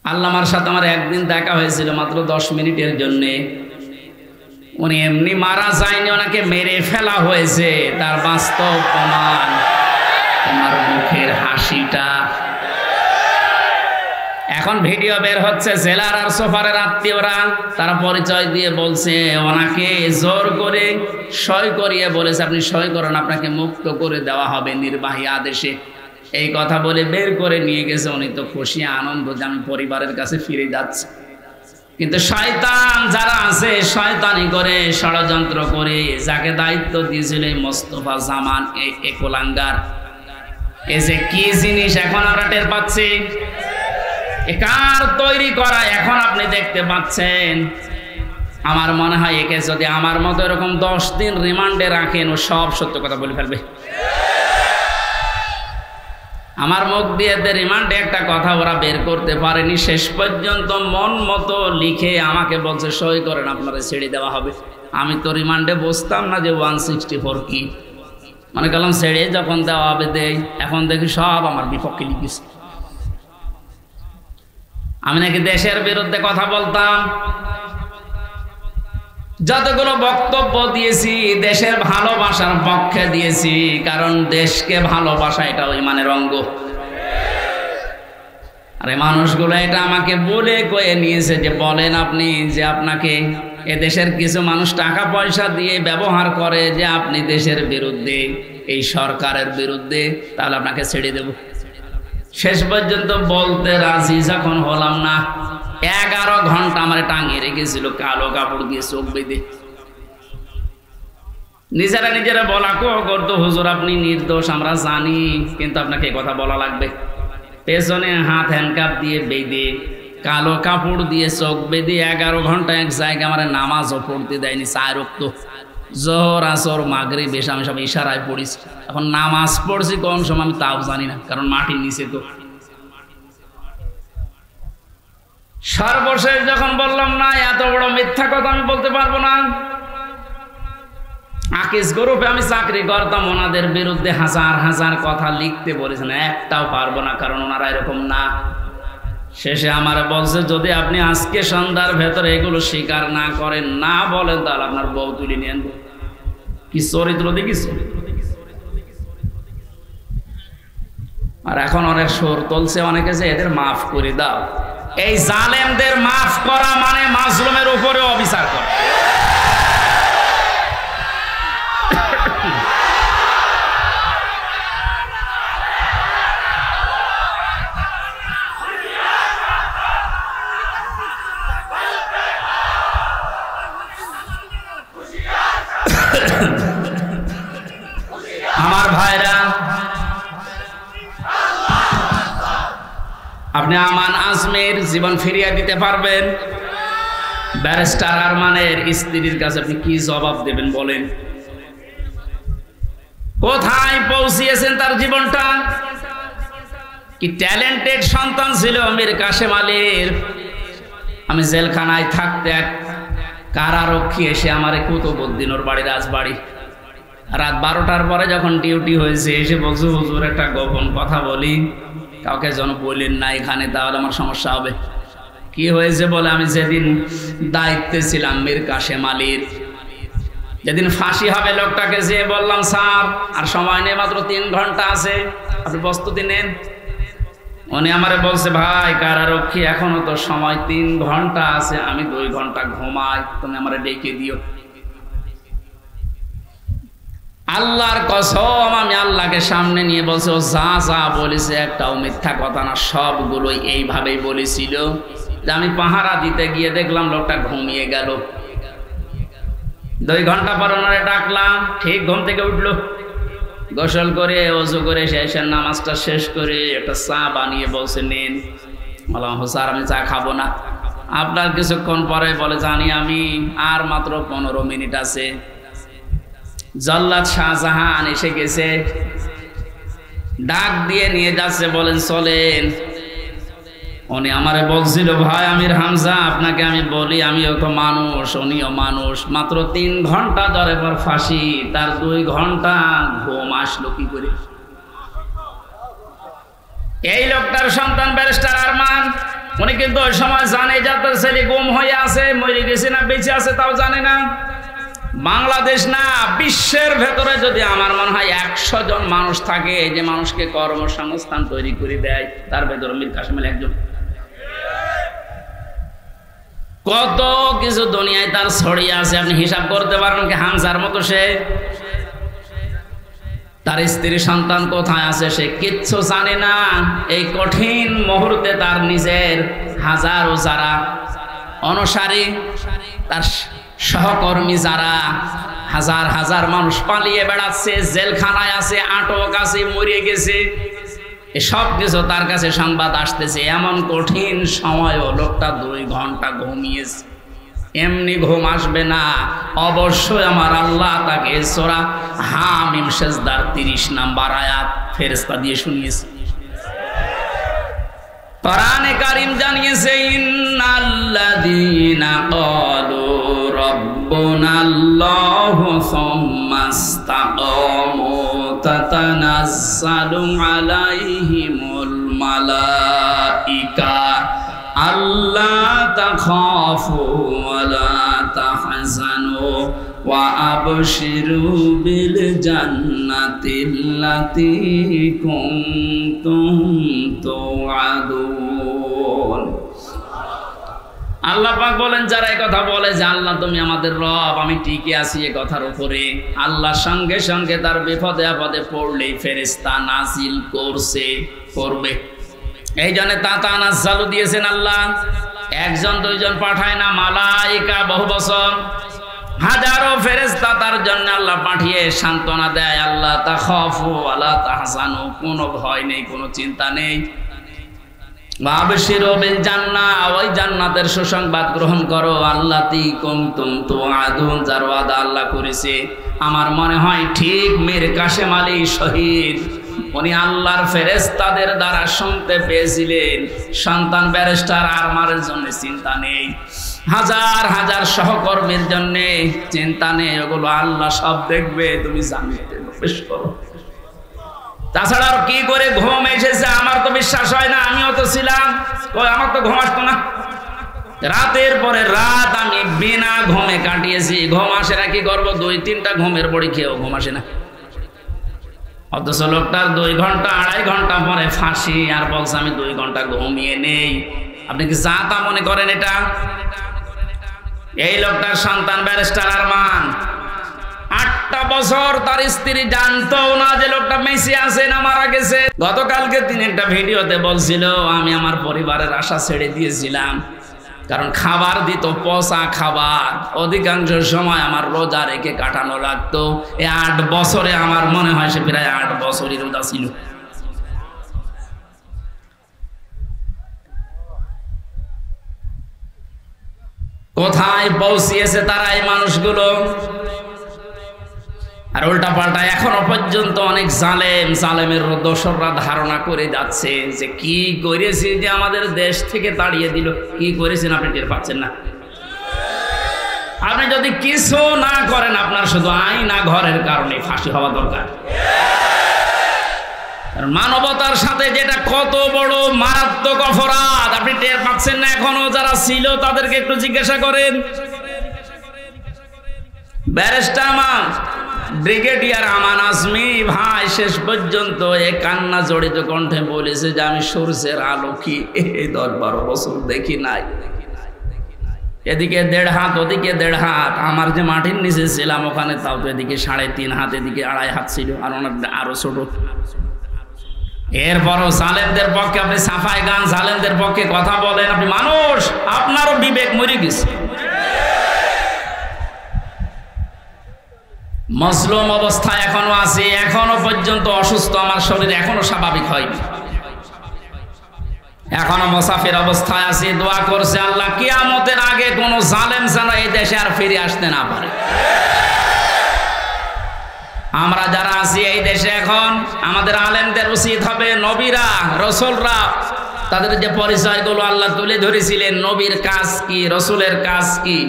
আল্লামার সাথে আমার একদিন দেখা হয়েছিল মাত্র 10 মিনিটের জন্যে। উনি এমনি মারা যায়নি, ওনাকে মেরে ফেলা হয়েছে, তার বাস্তব প্রমাণ তোমার মুখের হাসিটা। এখন ভিডিও বের হচ্ছে, জেলার আর সোফারের আত্মীয়রা তারা পরিচয় দিয়ে বলছে ওনাকে জোর করে সই করিয়ে বলেছে আপনি সই করেন, আপনাকে মুক্ত করে দেওয়া হবে নির্বাহী আদেশে। এই কথা বলে বের করে নিয়ে গেছে। উনি তো খুশি আনন্দ যে আমি পরিবারের কাছে ফিরে যাচ্ছি। কিন্তু শয়তান যারা আছে শয়তানি করে ষড়যন্ত্র করে, যাকে দায়িত্ব দিয়েছিল মোস্তফা জামান এই কোলাঙ্গার, এই যে কি জিনিস এখন আমরা টের পাচ্ছি, কার তৈরি করা এখন আপনি দেখতে পাচ্ছেন। আমার মনে হয় একে যদি আমার মতো এরকম 10 দিন রিমান্ডে রাখেন ও সব সত্য কথা বলে ফেলবে। আমার মুখ দিয়ে রিমান্ডে একটা কথা ওরা বের করতে পারেনি, শেষ পর্যন্ত মন মতো লিখে আমাকে বলছে সই করেন আপনারা ছেড়ে দেওয়া হবে। আমি তো রিমান্ডে বসতাম না যে 164 কি, মনে করলাম ছেড়ে যখন দেওয়া হবে দেই। এখন দেখি সব আমার বিপক্ষে লিখেছে। আমি নাকি দেশের বিরুদ্ধে কথা বলতাম, যতগুলো বক্তব্য দিয়েছি দেশের ভালোবাসার পক্ষে দিয়েছি, কারণ দেশকে ভালোবাসা এটা ইমানের অঙ্গ। আরে মানুষগুলো এটা আমাকে বলে কয়ে নিয়েছে যে বলেন আপনি যে আপনাকে এদেশের কিছু মানুষ টাকা পয়সা দিয়ে ব্যবহার করে যে আপনি দেশের বিরুদ্ধে, এই সরকারের বিরুদ্ধে, তাহলে আপনাকে ছেড়ে দেব। শেষ পর্যন্ত বলতে রাজি যখন হলাম না, 11 ঘন্টা আমার টাঙিয়ে রেখেছিল কালো কাপড় দিয়ে চোখ বেঁধে। নিজেরা বলা করতো হুজুর আপনি নির্দোষ আমরা জানি, কিন্তু আপনাকে কথা বলা লাগবে। পেছনে হাত হ্যান্ডকাপ দিয়ে বেঁধে কালো কাপড় দিয়ে চোখ বেঁধে 11 ঘন্টা এক জায়গায় আমার নামাজও পড়তে দেয়নি। 4 ওয়াক্ত জোহর আসর মাগরিব এসে আমি সব ইশারায় পড়িছি। এখন নামাজ পড়ছি কোন সময় আমি তাও জানি না, কারণ মাটির নিচে তো। সর্বশেষ যখন বললাম না এত বড় মিথ্যা কথা আমি বলতে পারবো না, আকিস গ্রুপে আমি চাকরি করতাম, ওনাদের বিরুদ্ধে হাজার হাজার কথা লিখতে বলেছেন, একটাও পারবো না, কারণ ওনারা এরকম না। শেষে আমার বলছে যদি আপনি আজকে সন্ধ্যার ভেতরে এগুলো স্বীকার না করেন, না বলেন, তাহলে আপনার বউ তুলে নিয়ে আনবো। কি চরিত্র দেখিস। আর এখন অনেক সুর তুলছে অনেকে যে এদের মাফ করে দাও। এই জালেমদের মাফ করা মানে মাজলুমের উপরে অবিচার করা। আমার ভাইরা, আপনি আমান আজমের জীবন ফিরিয়ে দিতে পারবেন? ব্যারিস্টার আরমানের স্ত্রীর কাছে আপনি কি জবাব দেবেন বলেন? কোথায় পৌঁছিয়েছেন তার জীবনটা? কি ট্যালেন্টেড সন্তান ছিল মীর কাশেম আলীর। আমি জেলখানায় থাকতে এক কারারক্ষী এসে আমার কুতুবউদ্দিন ওর বাড়ি রাজবাড়ি, রাত 12টার পরে যখন ডিউটি হয়েছে এসে বলছে হুজুর একটা গোপন কথা বলি, কাউকে যেন বলেন না এখানে, তাহলে আমার সমস্যা হবে। কি হয়েছে বলে, আমি যেদিন দায়িত্বে ছিলাম মীর কাশেম আলীর, যেদিন ফাঁসি হবে লোকটাকে যে বললাম স্যার আর সময় নেই, মাত্র 3 ঘন্টা আছে, আপনি প্রস্তুতি নেন। উনি আমারে বলছে ভাই কারারক্ষী এখনো তো সময় 3 ঘন্টা আছে, আমি 2 ঘন্টা ঘুমাই, তুমি আমারে ডেকে দিও। আল্লাহর কসম আমি আল্লাহকে সামনে নিয়ে বলছে ও যা যা বলেছে একটাও মিথ্যা কথা না, সবগুলোই এইভাবেই বলেছিল। যে আমি পাহারা দিতে গিয়ে দেখলাম লোকটা ঘুমিয়ে গেল। 2 ঘন্টা পর ওনারে ডাকলাম, ঠিক ঘুম থেকে উঠলো, গোসল করে ওযু করে শেষের নামাজটা শেষ করে একটা চা বানিয়ে বলছে নেন। বললাম স্যার আমি চা খাবো না। আপনার কিছুক্ষণ পরে বলে জানি আমি, আর মাত্র 15 মিনিট আছে। জল্লাদ শাহজাহান এসে গেছে, ডাক দিয়ে নিয়ে যাচ্ছে, বলেন চলেন। উনি আমারে বলছিল ভাই আমির হামজা আপনাকে আমি বলি আমিও তো মানুষ, উনিও মানুষ, মাত্র 3 ঘন্টা ধরে পর ফাঁসি, তার 2 ঘন্টা ঘুম আসলো কি করে? এই লোকটার সন্তান ব্যারিস্টার আরমান উনি কিন্তু ওই সময় জানে যে তার ছেলে গুম হয়ে আছে, মরে গেছে না বেঁচে আছে তাও জানে না। বাংলাদেশ না, বিশ্বের ভেতরে যদি আমার মনে হয় 100 জন মানুষ থাকে যে মানুষকে কর্মসংস্থান তৈরি করে দেয়, তার ভেতরে মীর কাসেম আলী একজন। কত কিছু দুনিয়ায় তার ছড়িয়ে আছে, আপনি হিসাব করতে পারবেন কি? হামজার মতো সে, তার স্ত্রী সন্তান কোথায় আছে সে কিচ্ছু জানে না। এই কঠিন মুহূর্তে তার নিজের হাজারো যারা অনুসারী, তার সহকর্মী যারা, হাজার হাজার মানুষ পালিয়ে বেড়াচ্ছে, জেলখানায় আছে, আটক আছে, মরে গেছে, এসব কিছু তার কাছে সংবাদ আসতেছে। এমন কঠিন সময়ও লোকটা 2 ঘন্টা ঘুমিয়েছে। এমনি ঘুম আসবে না, অবশ্যই আমার আল্লাহ তাকে সূরা হামিম সিজদার 30 নম্বর আয়াত ফেরেশতা দিয়ে শুনিয়েছে। কোরআনে কারীম জানিয়েছে, ইন্নাল্লাযীনা ক্বালু রাব্বুনাল্লাহু সুম্মা ইসতাকামু তাতানাজ্জালু আলাইহিমুল মালাইকা আল্লা তাখাফু ওয়া লা তাহজানু ওয়া আবশিরু বিল জান্নাতিল্লাতী কুনতুম তুআদুন। আল্লাহ পাক বলেন, যারা এই কথা বলে যে আল্লাহ তুমি আমাদের রব, আমি টিকে আছি এই কথার উপরে, আল্লাহর সঙ্গে সঙ্গে তার বিপদে আপদে পড়লেই ফেরেশতা নাজিল করবে। এই জন্য তাতানাজ্জালু দিয়েছেন আল্লাহ, 1 জন 2 জন পাঠায় না, মালাইকা বহু বছর হাজারো ফেরেশতা তার জন্য আল্লাহ পাঠিয়ে সান্ত্বনা দেয়। আল্লাহ তাখাফু ওয়া লা তাহজানু, কোনো ভয় নেই, কোনো চিন্তা নেই। ওয়া আবশিরু বিল জান্নাহ, ওই জান্নাতের সুসংবাদ গ্রহণ করো, আল্লাতী কুনতুম তুআদুন, যার ওয়াদা আল্লাহ করেছে। আমার মনে হয় ঠিক মীর কাসেম আলী শহীদ, উনি আল্লাহর ফেরেশতাদের দ্বারা শুনতে পেয়েছিলেন, সন্তান ব্যারিস্টার আরমারের জন্য চিন্তা নেই, হাজার হাজার সহকর্মীর জন্য চিন্তা নেই, ওগুলো আল্লাহ সব দেখবে, তুমি জান্নাতে প্রবেশ করো। তাছাড়া আর কি করে ঘুম এসেছে আমার তো বিশ্বাস হয় না। আমিও তো ছিলাম, আমার তো ঘুম আসতো না, রাতের পরে রাত আমি বিনা ঘুমে কাটিয়েছি। ঘুম আসে না, কি করবো? 2-3টা ঘুমের বড়ি খেয়েও ঘুম আসে না। অথচ লোকটার 2 ঘন্টা 2.5 ঘন্টা পরে ফাঁসি, আর বলছে আমি 2 ঘন্টা ঘুমিয়ে নেই। আপনি কি যা তা মনে করেন এটা? এই লোকটার সন্তান ব্যারিস্টার আরমান 8টা বছর তার স্ত্রী জানতো না যে লোকটা মেসি আছে না মারা গেছে। গতকালকে তিনি একটা ভিডিওতে বলছিল, আমি আমার পরিবারের আশা ছেড়ে দিয়েছিলাম, কারণ খাবার দিত পচা খাবার, অধিকাংশ সময় আমার রোজা রেখে কাটানো লাগতো। এই 8 বছরে আমার মনে হয় সে প্রায় 8 বছরই রোজা ছিল। কোথায় পৌঁছিয়েছে তারা এই মানুষগুলো? আর উল্টা পাল্টা এখনো পর্যন্ত অনেক জালেমের দোসররা ধারণা করে যাচ্ছে যে কি করেছি যে আমাদের দেশ থেকে তাড়িয়ে দিল। কি করেছেন আপনি টের পাচ্ছেন না? আপনি যদি কিছু না করেন, আপনার শুধু আইনা ঘরের কারণে ফাঁসি হওয়া দরকার। মানবতার সাথে যেটা কত বড় মারাত্মক অপরাধ, আপনি টের পাচ্ছেন না এখনো? যারা ছিল তাদেরকে একটু জিজ্ঞাসা করেন। ব্যারিস্টার ব্রিগেডিয়ার আমান আজমি ভাই শেষ পর্যন্ত এই কান্না জড়িত কণ্ঠে বলেছে যে আমি সূর্যের আলো কি এই 10-12 বছর দেখি নাই। এদিকে 1.5 হাত, ওদিকে 1.5 হাত। আমার যে মাটির নিচে ছিলাম ওখানে তাও তো এদিকে 3.5 হাত, এদিকে 2.5 হাত ছিল, আর ওনার আরো ছোট। এরপরও জালেমদের পক্ষে আপনি সাফাই গান, জালেমদের পক্ষে কথা বলেন। আপনি মানুষ, আপনারও বিবেক মরে গেছে। মজলুম অবস্থায় এখনো আছে, এখনো পর্যন্ত অসুস্থ, আমার শরীর এখনো স্বাভাবিক হয়নি, এখনো মুসাফির অবস্থায় আছে। দোয়া করছে আল্লাহ কিয়ামতের আগে কোন জালেম যেন এই দেশে আর ফিরে আসতে না পারে। আমরা যারা আছি এই দেশে এখন, আমাদের আলেমদের উচিত হবে নবীরা রসুলরা তাদের যে পরিচয়গুলো আল্লাহ তুলে ধরেছিলেন, নবীর কাজ কি, রসুলের কাজ কি,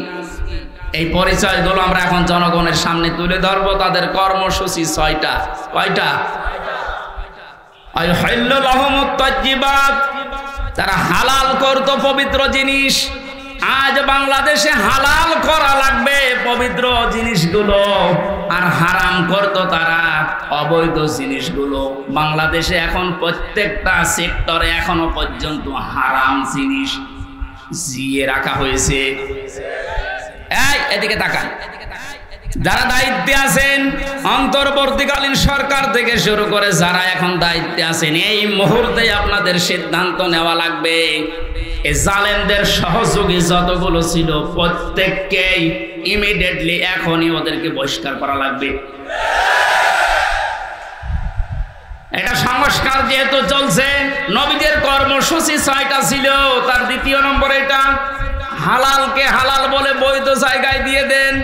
এই পরিচয়গুলো আমরা এখন জনগণের সামনে তুলে ধরবো। তাদের কর্মসূচি 6টা। কয়টা? তারা হালাল করত পবিত্র জিনিস। আজ বাংলাদেশে হালাল করা লাগবে পবিত্র জিনিসগুলো, আর হারাম করত তারা অবৈধ জিনিসগুলো। বাংলাদেশে এখন প্রত্যেকটা সেক্টরে এখনো পর্যন্ত হারাম জিনিস জিয়ে রাখা হয়েছে। এই এদিকে তাকান, যারা দায়িত্বে আছেন, অন্তর্বর্তীকালীন সরকার থেকে শুরু করে যারা এখন দায়িত্বে আছেন, এই মুহূর্তে আপনাদের সিদ্ধান্ত নেওয়া লাগবে এই জালেমদের সহযোগী যতগুলো ছিল প্রত্যেককেই ইমিডিয়েটলি এখনই ওদেরকে বহিষ্কার করা লাগবে। এটা সংস্কার যেহেতু চলছে, নবীদের কর্মসূচি 6টা ছিল, তার দ্বিতীয় নম্বর এটা হালালকে হালাল বলে বৈধ জায়গায় দিয়ে দেন।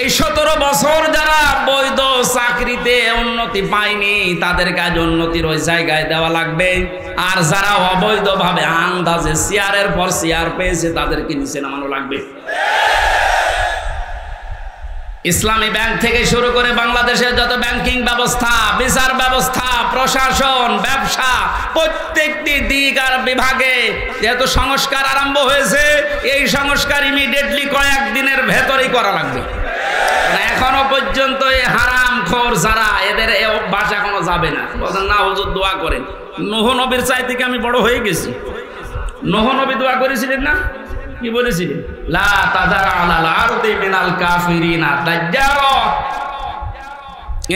এই 17 বছর যারা বৈধ চাকরিতে উন্নতি পায়নি তাদের কাজ উন্নতির ওই জায়গায় দেওয়া লাগবে, আর যারা অবৈধভাবে আন্দাজে চেয়ারের পর চেয়ার পেয়েছে তাদেরকে নিচে নামানো লাগবে। ইসলামী ব্যাংক থেকে শুরু করে বাংলাদেশের যত ব্যাংকিং ব্যবস্থা, বিচার ব্যবস্থা, প্রশাসন, ব্যবসা, প্রত্যেকটি দিক আর বিভাগে যেহেতু সংস্কার আরম্ভ হয়েছে, এই সংস্কার ইমিডিয়েটলি কয়েকদিনের ভেতরেই করা লাগবে। এখনো পর্যন্ত এই হারামখোর যারা, এদের এই অভ্যাস এখনো যাবে না। বলেন না হুজুর দোয়া করেন, নূহ নবীর চাই থেকে আমি বড় হয়ে গেছি। নূহ নবী দোয়া করেছিলেন না? কি বলেছিলেন? লা তাযার আলাল আরদি মিনাল কাফিরিনা দাজ্জারা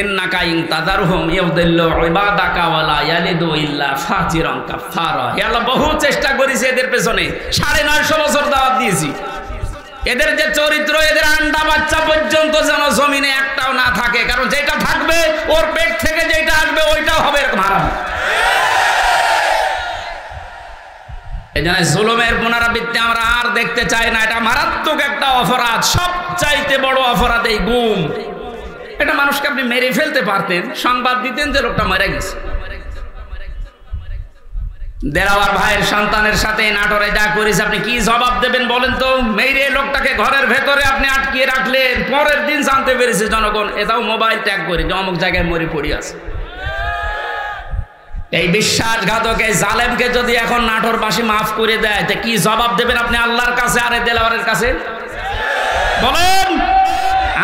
ইন্নাকা ইন তাযারহুম ইউদিল্লু ইবাদাকা ওয়া লা ইয়ালিদু ইল্লা ফাজিরান কাফারা। হে আল্লাহ, বহু চেষ্টা করেছি এদের পেছনে, 950 বছর দাওয়াত দিয়েছি। এদের যে চরিত্র, এদের আন্ডা বাচ্চা পর্যন্ত যেন জমিনে একটাও না থাকে, কারণ যেটা থাকবে ওর পেট থেকে যেটা আসবে ওইটাও হবে এরকম হারাম। এই জন্য জুলুমের পুনরাবৃত্তি আমরা আর দেখতে চাই না। এটা মারাত্মক একটা অপরাধ, সবচাইতে বড় অপরাধ এই গুম। এটা মানুষকে আপনি মেরে ফেলতে পারতেন, সংবাদ দিতেন যে লোকটা মারা গেছে। দেরাওয়ার ভাইয়ের সন্তানের সাথে নাটোরে যা করেছে, আপনি কি জবাব দেবেন বলেন তো? মেরে লোকটাকে ঘরের ভেতরে আপনি আটকিয়ে রাখলেন, পরের দিন জানতে পেরেছে জনগণ, এটাও মোবাইল ট্যাগ করে যে অমুক জায়গায় মরে পড়ে আছে। এই বিশ্বাসঘাতক এই জালেমকে যদি এখন নাটোরবাসী মাফ করে দেয়, তো কি জবাব দেবেন আপনি আল্লাহর কাছে আর এই দেলাওয়ারের কাছে? বলেন,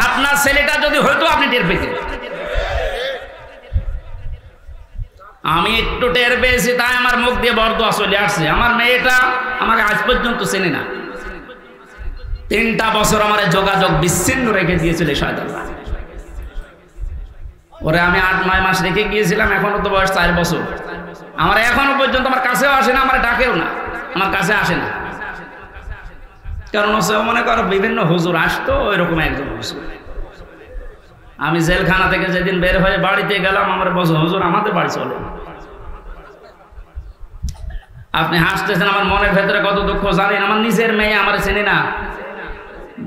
আপনার ছেলেটা যদি হয়তো আপনি টের পেতেন। আমি একটু টের পেয়েছি, তাই আমার মুখ দিয়ে বরদোয়া চলে আসছে। আমার মেয়েটা আমাকে আজ পর্যন্ত চেনে না, 3টা বছর আমার যোগাযোগ বিচ্ছিন্ন রেখে দিয়েছিল শয়তান। ওরে আমি 8-9 মাস রেখে গিয়েছিলাম, এখনো তো বয়স 4 বছর। আমার এখনো পর্যন্ত আমার কাছেও আসে না, আমার ডাকেও না, আমার কাছে আসে না। কারণ হচ্ছে মনে করো বিভিন্ন হুজুর আসতো, ওই রকম একজন হুজুর। আমি জেলখানা থেকে যেদিন বের হয়ে বাড়িতে গেলাম, আমার বলছে হুজুর আমাদের বাড়ি চলে। আপনি হাসতেছেন, আমার মনের ভেতরে কত দুঃখ জানেন। আমার নিজের মেয়ে আমার চেনে না,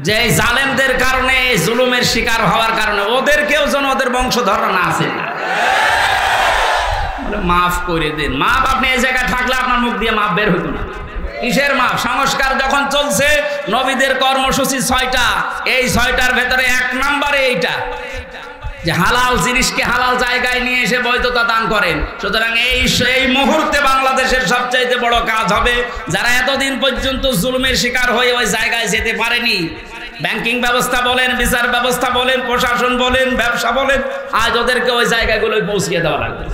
যে জালেমদের কারণে, জুলুমের শিকার হওয়ার কারণে ওদেরকেও যেন ওদের বংশধর না আছে। মাফ করে দেন, মাফ। আপনি এই জায়গায় থাকলে আপনার মুখ দিয়ে মাফ বের হতো না। কিসের মাফ? সংস্কার যখন চলছে, নবীদের কর্মসূচি 6টা, এই 6টার ভেতরে 1 নম্বরে এইটা যে হালাল জিনিসকে হালাল জায়গায় নিয়ে এসে বৈধতা দান করেন। সুতরাং এই মুহূর্তে বাংলাদেশের সবচাইতে বড় কাজ হবে, যারা এতদিন পর্যন্ত জুলুমের শিকার হয়ে ওই জায়গায় যেতে পারেনি, ব্যাংকিং ব্যবস্থা বলেন, বিচার ব্যবস্থা বলেন, প্রশাসন বলেন, ব্যবসা বলেন, আজ ওদেরকে ওই জায়গাগুলোয় পৌঁছিয়ে দেওয়া লাগবে।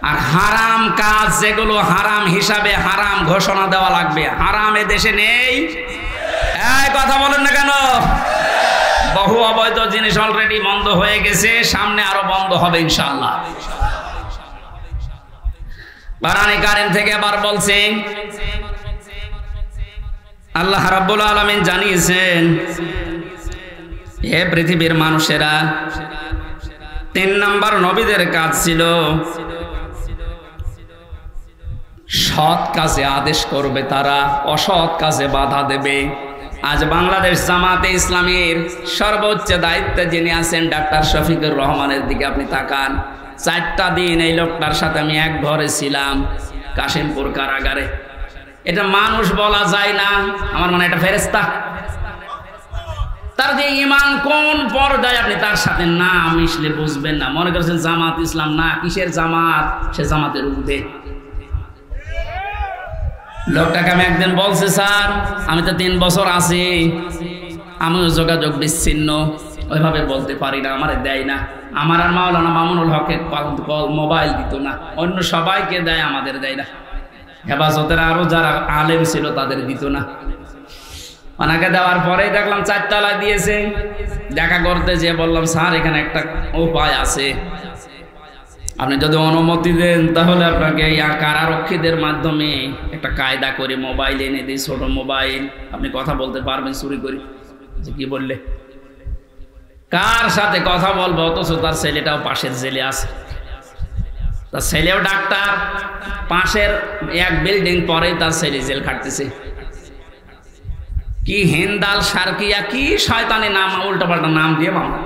আর হারাম কাজ যেগুলো হারাম হিসাবে হারাম ঘোষণা দেওয়া লাগবে। হারাম এ দেশে নেই, এই কথা বলেন না কেন? বহু অবৈধ জিনিস অলরেডি বন্ধ হয়ে গেছে, সামনে আরো বন্ধ হবে ইনশাআল্লাহ। কোরআনে কারীম থেকে আবার বলছেন, আল্লাহ রাব্বুল আলামিন জানিয়েছেন, হে পৃথিবীর মানুষেরা, 3 নম্বর নবীদের কাজ ছিল সৎ কাজে আদেশ করবে, তারা অসৎ কাজে বাধা দেবে। আজ বাংলাদেশ জামাতে ইসলামীর সর্বোচ্চ দায়িত্বে যিনি আছেন ডাক্তার শফিকুর রহমানের দিকে আপনি তাকান। 4টা দিন এই লোকটার সাথে আমি এক ঘরে ছিলাম, কাশিমপুর কারাগারে। এটা মানুষ বলা যায় না, আমার মনে এটা ফেরেশতা। তার যে ঈমান কোন পর্যায়ে আপনি তার সাথে না মিশলে বুঝবেন না। মনে করছেন জামাত ইসলাম, না, কিসের জামাত? সে জামাতের ঊর্ধ্বে। লোকটাকে আমি একদিন বলছি, স্যার আমি তো 3 বছর আছি, আমিও যোগাযোগ বিচ্ছিন্ন, ওইভাবে বলতে পারি না, আমারে দেয় না। আমার আর মাওলানা মামুনুল হকের মোবাইল দিত না, অন্য সবাইকে দেয়, আমাদের দেয় না। হেফাজতের আরো যারা আলেম ছিল তাদের দিত না। ওনাকে দেওয়ার পরেই দেখলাম 4 তলায় দিয়েছে। দেখা করতে যেয়ে বললাম, স্যার এখানে একটা উপায় আছে, আপনি যদি অনুমতি দেন তাহলে আপনাকে কারারক্ষীদের মাধ্যমে একটা কায়দা করে মোবাইল এনে দিই, ছোট মোবাইল, আপনি কথা বলতে পারবেন চুরি করে। যে কি বললে, কার সাথে কথা বলবো, অথচ তার ছেলেটাও পাশের জেলে আছে, তার ছেলেও ডাক্তার, পাশের এক বিল্ডিং পরেই তার ছেলে জেল খাটতেছে। কি হিন্দাল সার্কিয়া কি শয়তানি নাম, উল্টোপাল্টা নাম দিয়ে মামলা।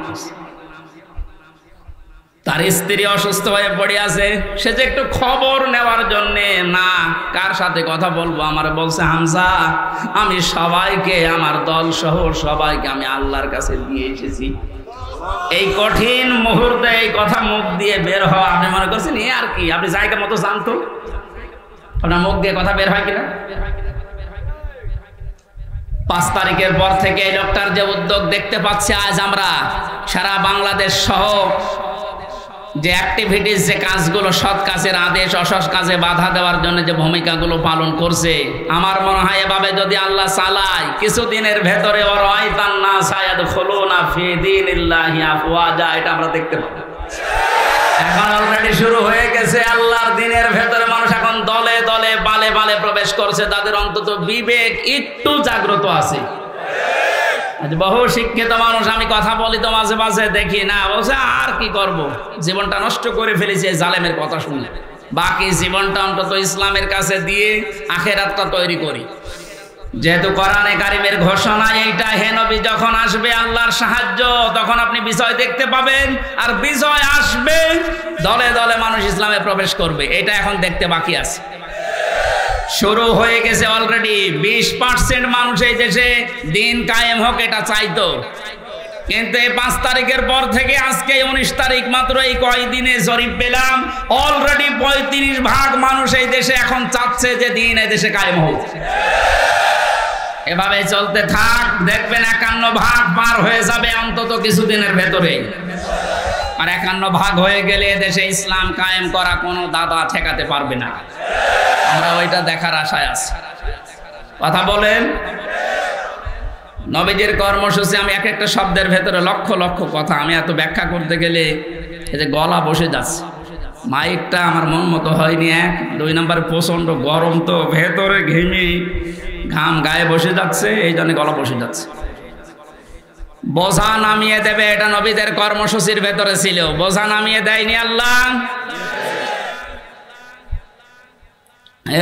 তার স্ত্রী অসুস্থ হয়ে পড়ে আছে, সে যে একটু খবর নেওয়ার জন্যে, না কার সাথে কথা বলবো, আমার বলছে হামজা আমি সবাইকে, আমার দল সহ সবাইকে আমি আল্লাহর কাছে দিয়ে এসেছি। এই কঠিন মুহূর্তে এই কথা মুখ দিয়ে বের হওয়া, আপনি মনে করছেন এ আর কি, আপনি জায়গা মতো জানতো আপনার মুখ দিয়ে কথা বের হয় কিনা। 5 তারিখের পর থেকে এই লোকটার যে উদ্যোগ দেখতে পাচ্ছি, আজ আমরা সারা বাংলাদেশ সহ যে অ্যাক্টিভিটিস, যে কাজগুলো, সৎ কাজের আদেশ, অসৎ কাজে বাধা দেওয়ার জন্য যে ভূমিকাগুলো পালন করছে, আমার মনে হয় এভাবে যদি আল্লাহ চালায়, কিছুদিনের ভেতরে এটা আমরা দেখতে পাবো। এখন অলরেডি শুরু হয়ে গেছে, আল্লাহর দিনের ভেতরে মানুষ এখন দলে দলে বালে বালে প্রবেশ করছে, তাদের অন্তত বিবেক একটু জাগ্রত আছে। বহু শিক্ষিত মানুষ, আমি কথা বলি তো মাঝে মাঝে, দেখি না বলছে আর কি করব, জীবনটা নষ্ট করে ফেলেছি এই জালেমের কথা শুনে, বাকি জীবনটা অন্তত ইসলামের কাছে দিয়ে আখেরাতটা তৈরি করি। যেহেতু কোরআনে কারিমের ঘোষণা এইটা, হে নবী যখন আসবে আল্লাহর সাহায্য, তখন আপনি বিজয় দেখতে পাবেন, আর বিজয় আসবে দলে দলে মানুষ ইসলামে প্রবেশ করবে, এটা এখন দেখতে বাকি আছে। শুরু হয়ে গেছে অলরেডি। 20% মানুষ এই দেশে দিন কায়েম হোক এটা চাইতো, কিন্তু এই 5 তারিখের পর থেকে আজকে 19 তারিখ, মাত্র এই কয়দিনে জরিপ পেলাম অলরেডি 35% মানুষ এই দেশে এখন চাচ্ছে যে দিন এই দেশে কায়েম হোক। এভাবে চলতে থাক, দেখবেন 51% পার হয়ে যাবে অন্তত কিছুদিনের ভেতরে। আর 51% হয়ে গেলে দেশে ইসলাম কায়েম করা কোনো দাদা ঠেকাতে পারবে না। আমরা ওইটা দেখার আশায় আছি। কথা বলেন। নবীজির কর্মসূচি, আমি এক একটা শব্দের ভেতরে লক্ষ লক্ষ কথা, আমি এত ব্যাখ্যা করতে গেলে এই যে গলা বসে যাচ্ছে, মাইকটা আমার মন মতো হয়নি। 2 নম্বর প্রচন্ড গরম, তো ভেতরে ঘেমে ঘাম গায়ে বসে যাচ্ছে, এই জন্য গলা বসে যাচ্ছে। বোঝা নামিয়ে দেবে, এটা নবীদের কর্মসূচির ভেতরে ছিল। বোঝা নামিয়ে দেয়নি আল্লাহ।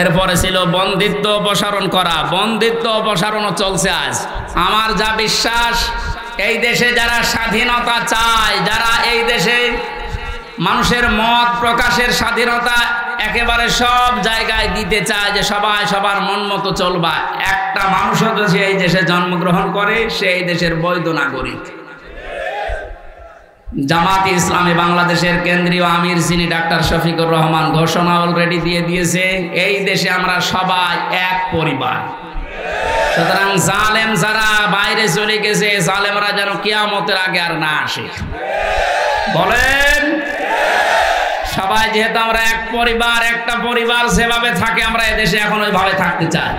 এরপরে ছিল বন্দিত্ব অপসারণ করা। বন্দিত্ব অপসারণও চলছে আজ। আমার যা বিশ্বাস, এই দেশে যারা স্বাধীনতা চায়, যারা এই দেশে মানুষের মত প্রকাশের স্বাধীনতা একেবারে সব জায়গায় দিতে চায়, যে সবাই সবার মন মতো চলবা, একটা মানুষও যদি এই দেশে জন্মগ্রহণ করে, সে এই দেশের বৈধ নাগরিক। জামাত ইসলামী বাংলাদেশের কেন্দ্রীয় আমির যিনি ডাক্তার শফিকুর রহমান ঘোষণা অলরেডি দিয়ে দিয়েছে, এই দেশে আমরা সবাই এক পরিবার। সুতরাং জালেম যারা বাইরে চলে গেছে, জালেমরা যেন কিয়ামতের আগে আর না আসে। বলেন, সবাই যেহেতু আমরা এক পরিবার, একটা পরিবার যেভাবে থাকে, আমরা এদেশে এখন ওইভাবে থাকতে চাই।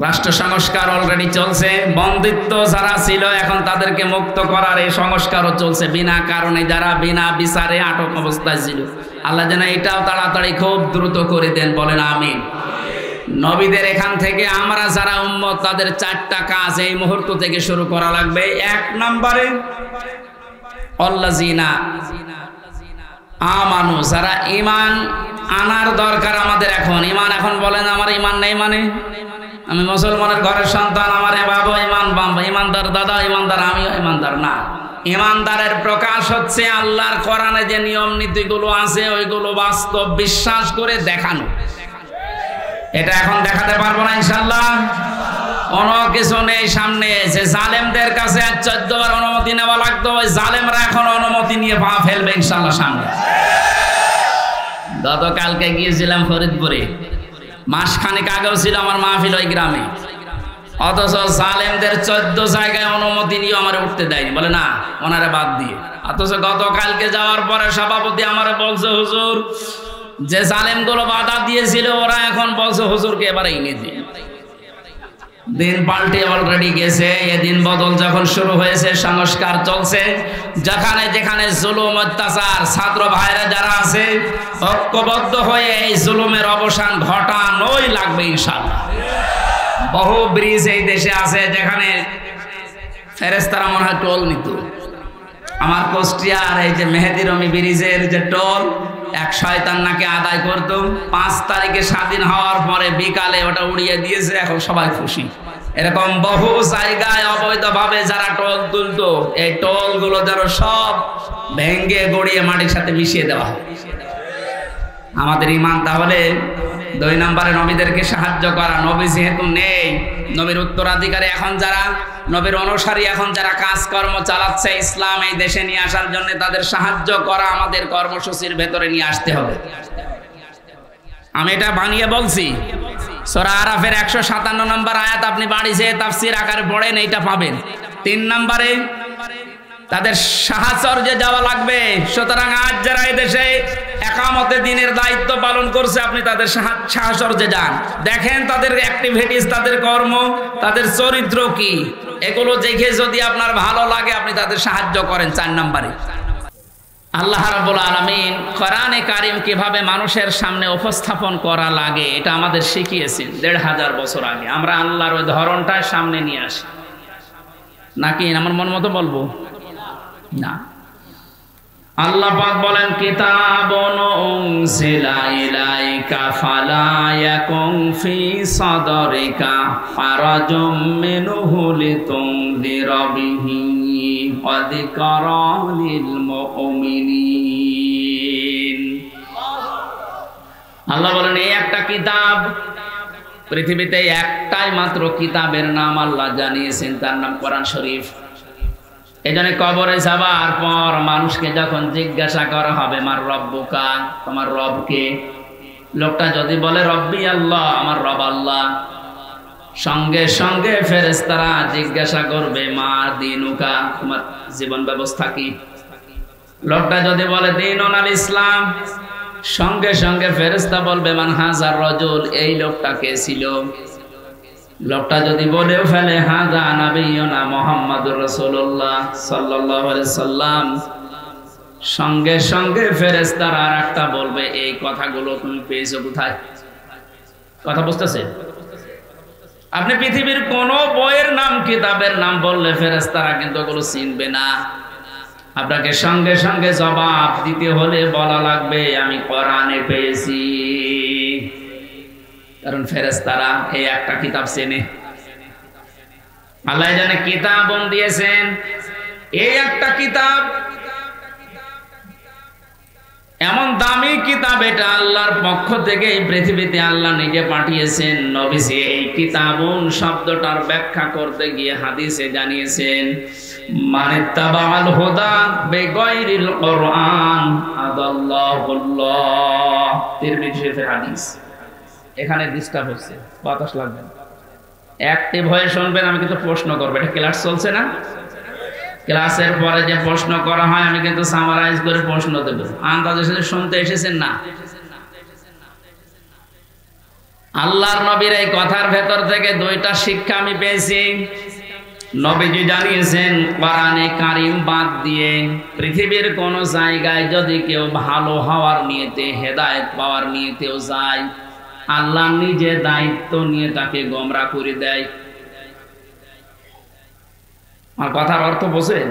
রাষ্ট্র সংস্কার অলরেডি চলছে। বন্দিত্ব যারা ছিল এখন তাদেরকে মুক্ত করার এই সংস্কারও চলছে। বিনা কারণে যারা বিনা বিচারে আটক অবস্থায় ছিল, আল্লাহ যেন এটাও তাড়াতাড়ি খুব দ্রুত করে দেন। বলেন আমিন। নবীদের এখান থেকে আমরা যারা উম্মত, তাদের 4টা কাজ এই মুহূর্ত থেকে শুরু করা লাগবে। 1 নম্বরে আল্লাযিনা আমানু, যারা ঈমান আনার দরকার আমাদের এখন। ঈমান এখন বলেন আমার ঈমান নেই মানে, আমি মুসলমানের ঘরের সন্তান, আমার বাবা ইমানদার, দাদা ইমানদার, আমিও ইমানদার না। ইমানদারের প্রকাশ হচ্ছে আল্লাহর কোরআনে যে নিয়ম নীতিগুলো আছে ওইগুলো বাস্তব বিশ্বাস করে দেখানো। এটা এখন দেখাতে পারবো না ইনশাআল্লাহ। কোনো কিছু নেই সামনে। যে জালেমদের কাছে 14 বার অনুমতি নেওয়া লাগতো, ওই জালেমরা এখন অনুমতি নিয়ে পা ফেলবে ইনশাআল্লাহ সামনে। গতকালকে গিয়েছিলাম ফরিদপুরে, মাসখানেক আগেও ছিল আমার মাহফিল ওই গ্রামে, অথচ জালেমদের 14 জায়গায় অনুমতি নিয়ে আমার উঠতে দেয়নি, বলে না ওনারা বাদ দিয়ে। অথচ গতকালকে যাওয়ার পরে সভাপতি আমারে বলছে, হুজুর যে জালেমগুলো বাধা দিয়েছিল ওরা এখন বলছে হুজুরকে এবারে এনে দিন। দিন পাল্টে অলরেডি গেছে। এদিন বদল যখন শুরু হয়েছে, সংস্কার চলছে, যেখানে যেখানে জুলুম অত্যাচার, ছাত্র ভাইরা যারা আছে ঐক্যবদ্ধ হয়ে এই জুলুমের অবসান ঘটানোই লাগবে ইনশাআল্লাহ। বহু ব্রিজ এই দেশে আছে যেখানে ফেরেশতারা মনে হয় টোল নিত। আমার কুষ্টিয়ার এই যে মেহেদি রমি ব্রিজের যে টোল, এক শয়তান নাকি আদায় করতো। 5 তারিখে স্বাধীন হওয়ার পরে বিকালে ওটা উড়িয়ে দিয়েছে, এখন সবাই খুশি। এরকম বহু জায়গায় অবৈধভাবে যারা টোল তুলতো, এই টোল গুলো যেন সব ভেঙ্গে গড়িয়ে মাটির সাথে মিশিয়ে দেওয়া হয়। আমাদের ঈমান তাহলে 2 নম্বরে নবীদেরকে সাহায্য করা। নবী যেহেতু নেই, নবীর উত্তরাধিকারী এখন যারা, নবীর অনুসারী এখন যারা কাজকর্ম চালাচ্ছে ইসলাম এই দেশে নিয়ে আসার জন্য, তাদের সাহায্য করা আমাদের কর্মসূচির ভেতরে নিয়ে আসতে হবে। আমি এটা বানিয়ে বলছি, সূরা আরাফের 157 নম্বর আয়াত আপনি বাড়ি যেয়ে তাফসীর আকারে পড়েন, এইটা পাবেন। 3 নম্বরে তাদের সাহাচর্যে যাওয়া লাগবে। সুতরাং আজ যারা এই দেশে একামতে দিনের দায়িত্ব পালন করছে, আপনি তাদের সাহাচর্যে যান, দেখেন তাদের অ্যাক্টিভিটিস, তাদের কর্ম, তাদের চরিত্র কি, এগুলো দেখে যদি আপনার ভালো লাগে আপনি তাদের সাহায্য করেন। 4 নম্বরে আল্লাহ রাব্বুল আলামিন কোরআনে কারীম কিভাবে মানুষের সামনে উপস্থাপন করা লাগে এটা আমাদের শিখিয়েছেন 1500 বছর আগে। আমরা আল্লাহর ওই ধরনটা সামনে নিয়ে আসি নাকি আমার মন মতো বলবো না। আল্লাহ পাক বলেন, কিতাবুন উনজিলা ইলাইকা ফালা ইয়াকুন ফি সাদরিকা ফারাজুম মিনহু লিতুনযিরা বিহি ওয়া যিকরা লিল মুমিনিন। আল্লাহ বলেন, এই একটা কিতাব, পৃথিবীতে একটাই মাত্র কিতাবের নাম আল্লাহ জানিয়েছেন, তার নাম কোরআন শরীফ। এজন্য কবরে যাবার পর মানুষকে যখন জিজ্ঞাসা করা হবে, মার রব্বুকা, তোমার রব কে? লোকটা যদি বলে রব্বি আল্লাহ, আমার রব আল্লাহ, সঙ্গে সঙ্গে ফেরেশতারা জিজ্ঞাসা করবে মা দিনুকা, তোমার জীবন ব্যবস্থা কি? লোকটা যদি বলে দীনুন আল ইসলাম, সঙ্গে সঙ্গে ফেরেশতা বলবে মান হাজার রাজুল, এই লোকটা কে ছিল? লোকটা যদি বলেও ফেলে হাজা নাবিয়ুনা মুহাম্মাদুর রাসূলুল্লাহ সাল্লাল্লাহু আলাইহি সাল্লাম, সঙ্গে সঙ্গে ফেরেশতারা আরেকটা বলবে এই কথাগুলো তুমি পেয়েছো কোথায়? কথা বুঝতেছেন? আপনি পৃথিবীর কোন বইয়ের নাম, কিতাবের নাম বললে ফেরেশতারা কিন্তু ওগুলো চিনবে না। আপনাকে সঙ্গে সঙ্গে জবাব দিতে হলে বলা লাগবে আমি কোরআনে পেয়েছি, কারণ ফেরেশতারা এই একটা কিতাব চেনে। আল্লাহ জানে কিতাবন দিয়েছেন, এই একটা কিতাব, এমন দামি কিতাব, এটা আল্লাহর পক্ষ থেকে এই পৃথিবীতে আল্লাহ নিজে পাঠিয়েছেন। নবীজি এই কিতাবুন শব্দটার ব্যাখ্যা করতে গিয়ে হাদিসে জানিয়েছেন, মানিত্তাবাল হুদা বিগাইরিল কোরআন আদাল্লাহুল্লাহ। তিরমিজি শরীফের হাদিস। এখানে ডিস্টার্ব হচ্ছে, বাতাস লাগবে, অ্যাক্টিভ হয়ে শুনবেন। আমি কিন্তু প্রশ্ন করবো, এটা ক্লাস চলছে না? ক্লাসের পরে যে প্রশ্ন করা হয় আমি কিন্তু সামারাইজ করে প্রশ্ন দেব। আন্দাজের সাথে শুনতে এসেছেন না? আল্লাহর নবীর এই কথার ভেতর থেকে 2টা শিক্ষা আমি পেয়েছি। নবীজি জানিয়েছেন কোরআনে কারীম বাদ দিয়ে পৃথিবীর কোন জায়গায় যদি কেউ ভালো হওয়ার নিয়তে, হেদায়েত পাওয়ার নিয়তেও যায়, আল্লাহ নিজে দায়িত্ব নিয়ে তাকে গোমরা করে দেয়। আমার কথার অর্থ বোঝেন?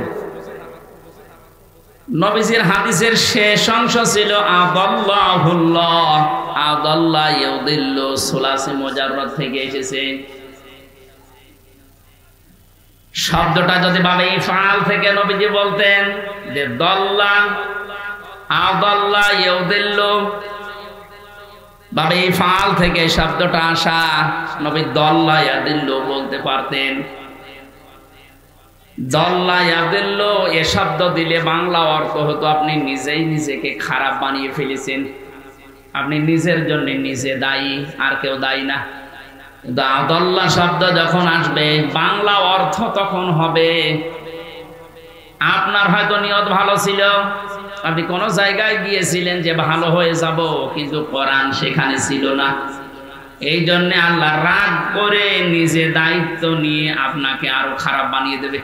নবীজির হাদিসের শেষ অংশ ছিল আদাল্লাহুল্লাহ, আদাল্লাহ ইউদিল্লু, সুলাসি মুজাররদ থেকে এসেছে। শব্দটা যদি ভাবে ইফআল থেকে নবীজি বলতেন যে দল্লা, আদাল্লাহ ইউদিল্লু, ভাবে ইফআল থেকে শব্দটা আসা, নবী দল্লা ইয়াদিল্লু বলতে পারতেন। দল্লা ইয়াদিল্লু এ শব্দ দিলে বাংলা অর্থ হতো আপনি নিজেই নিজেকে খারাপ বানিয়ে ফেলেছেন। আপনি নিজের জন্য নিজে দায়ী, আর কেউ দায়ী না। কিন্তু আদাল্লাহ শব্দ যখন আসবে বাংলা অর্থ তখন হবে আপনার হয়তো নিয়ত ভালো ছিল, আপনি কোন জায়গায় গিয়েছিলেন যে ভালো হয়ে যাব, কিন্তু কোরআন সেখানে ছিল না। এই জন্য আল্লাহ রাগ করে নিজে দায়িত্ব নিয়ে আপনাকে আরো খারাপ বানিয়ে দেবে।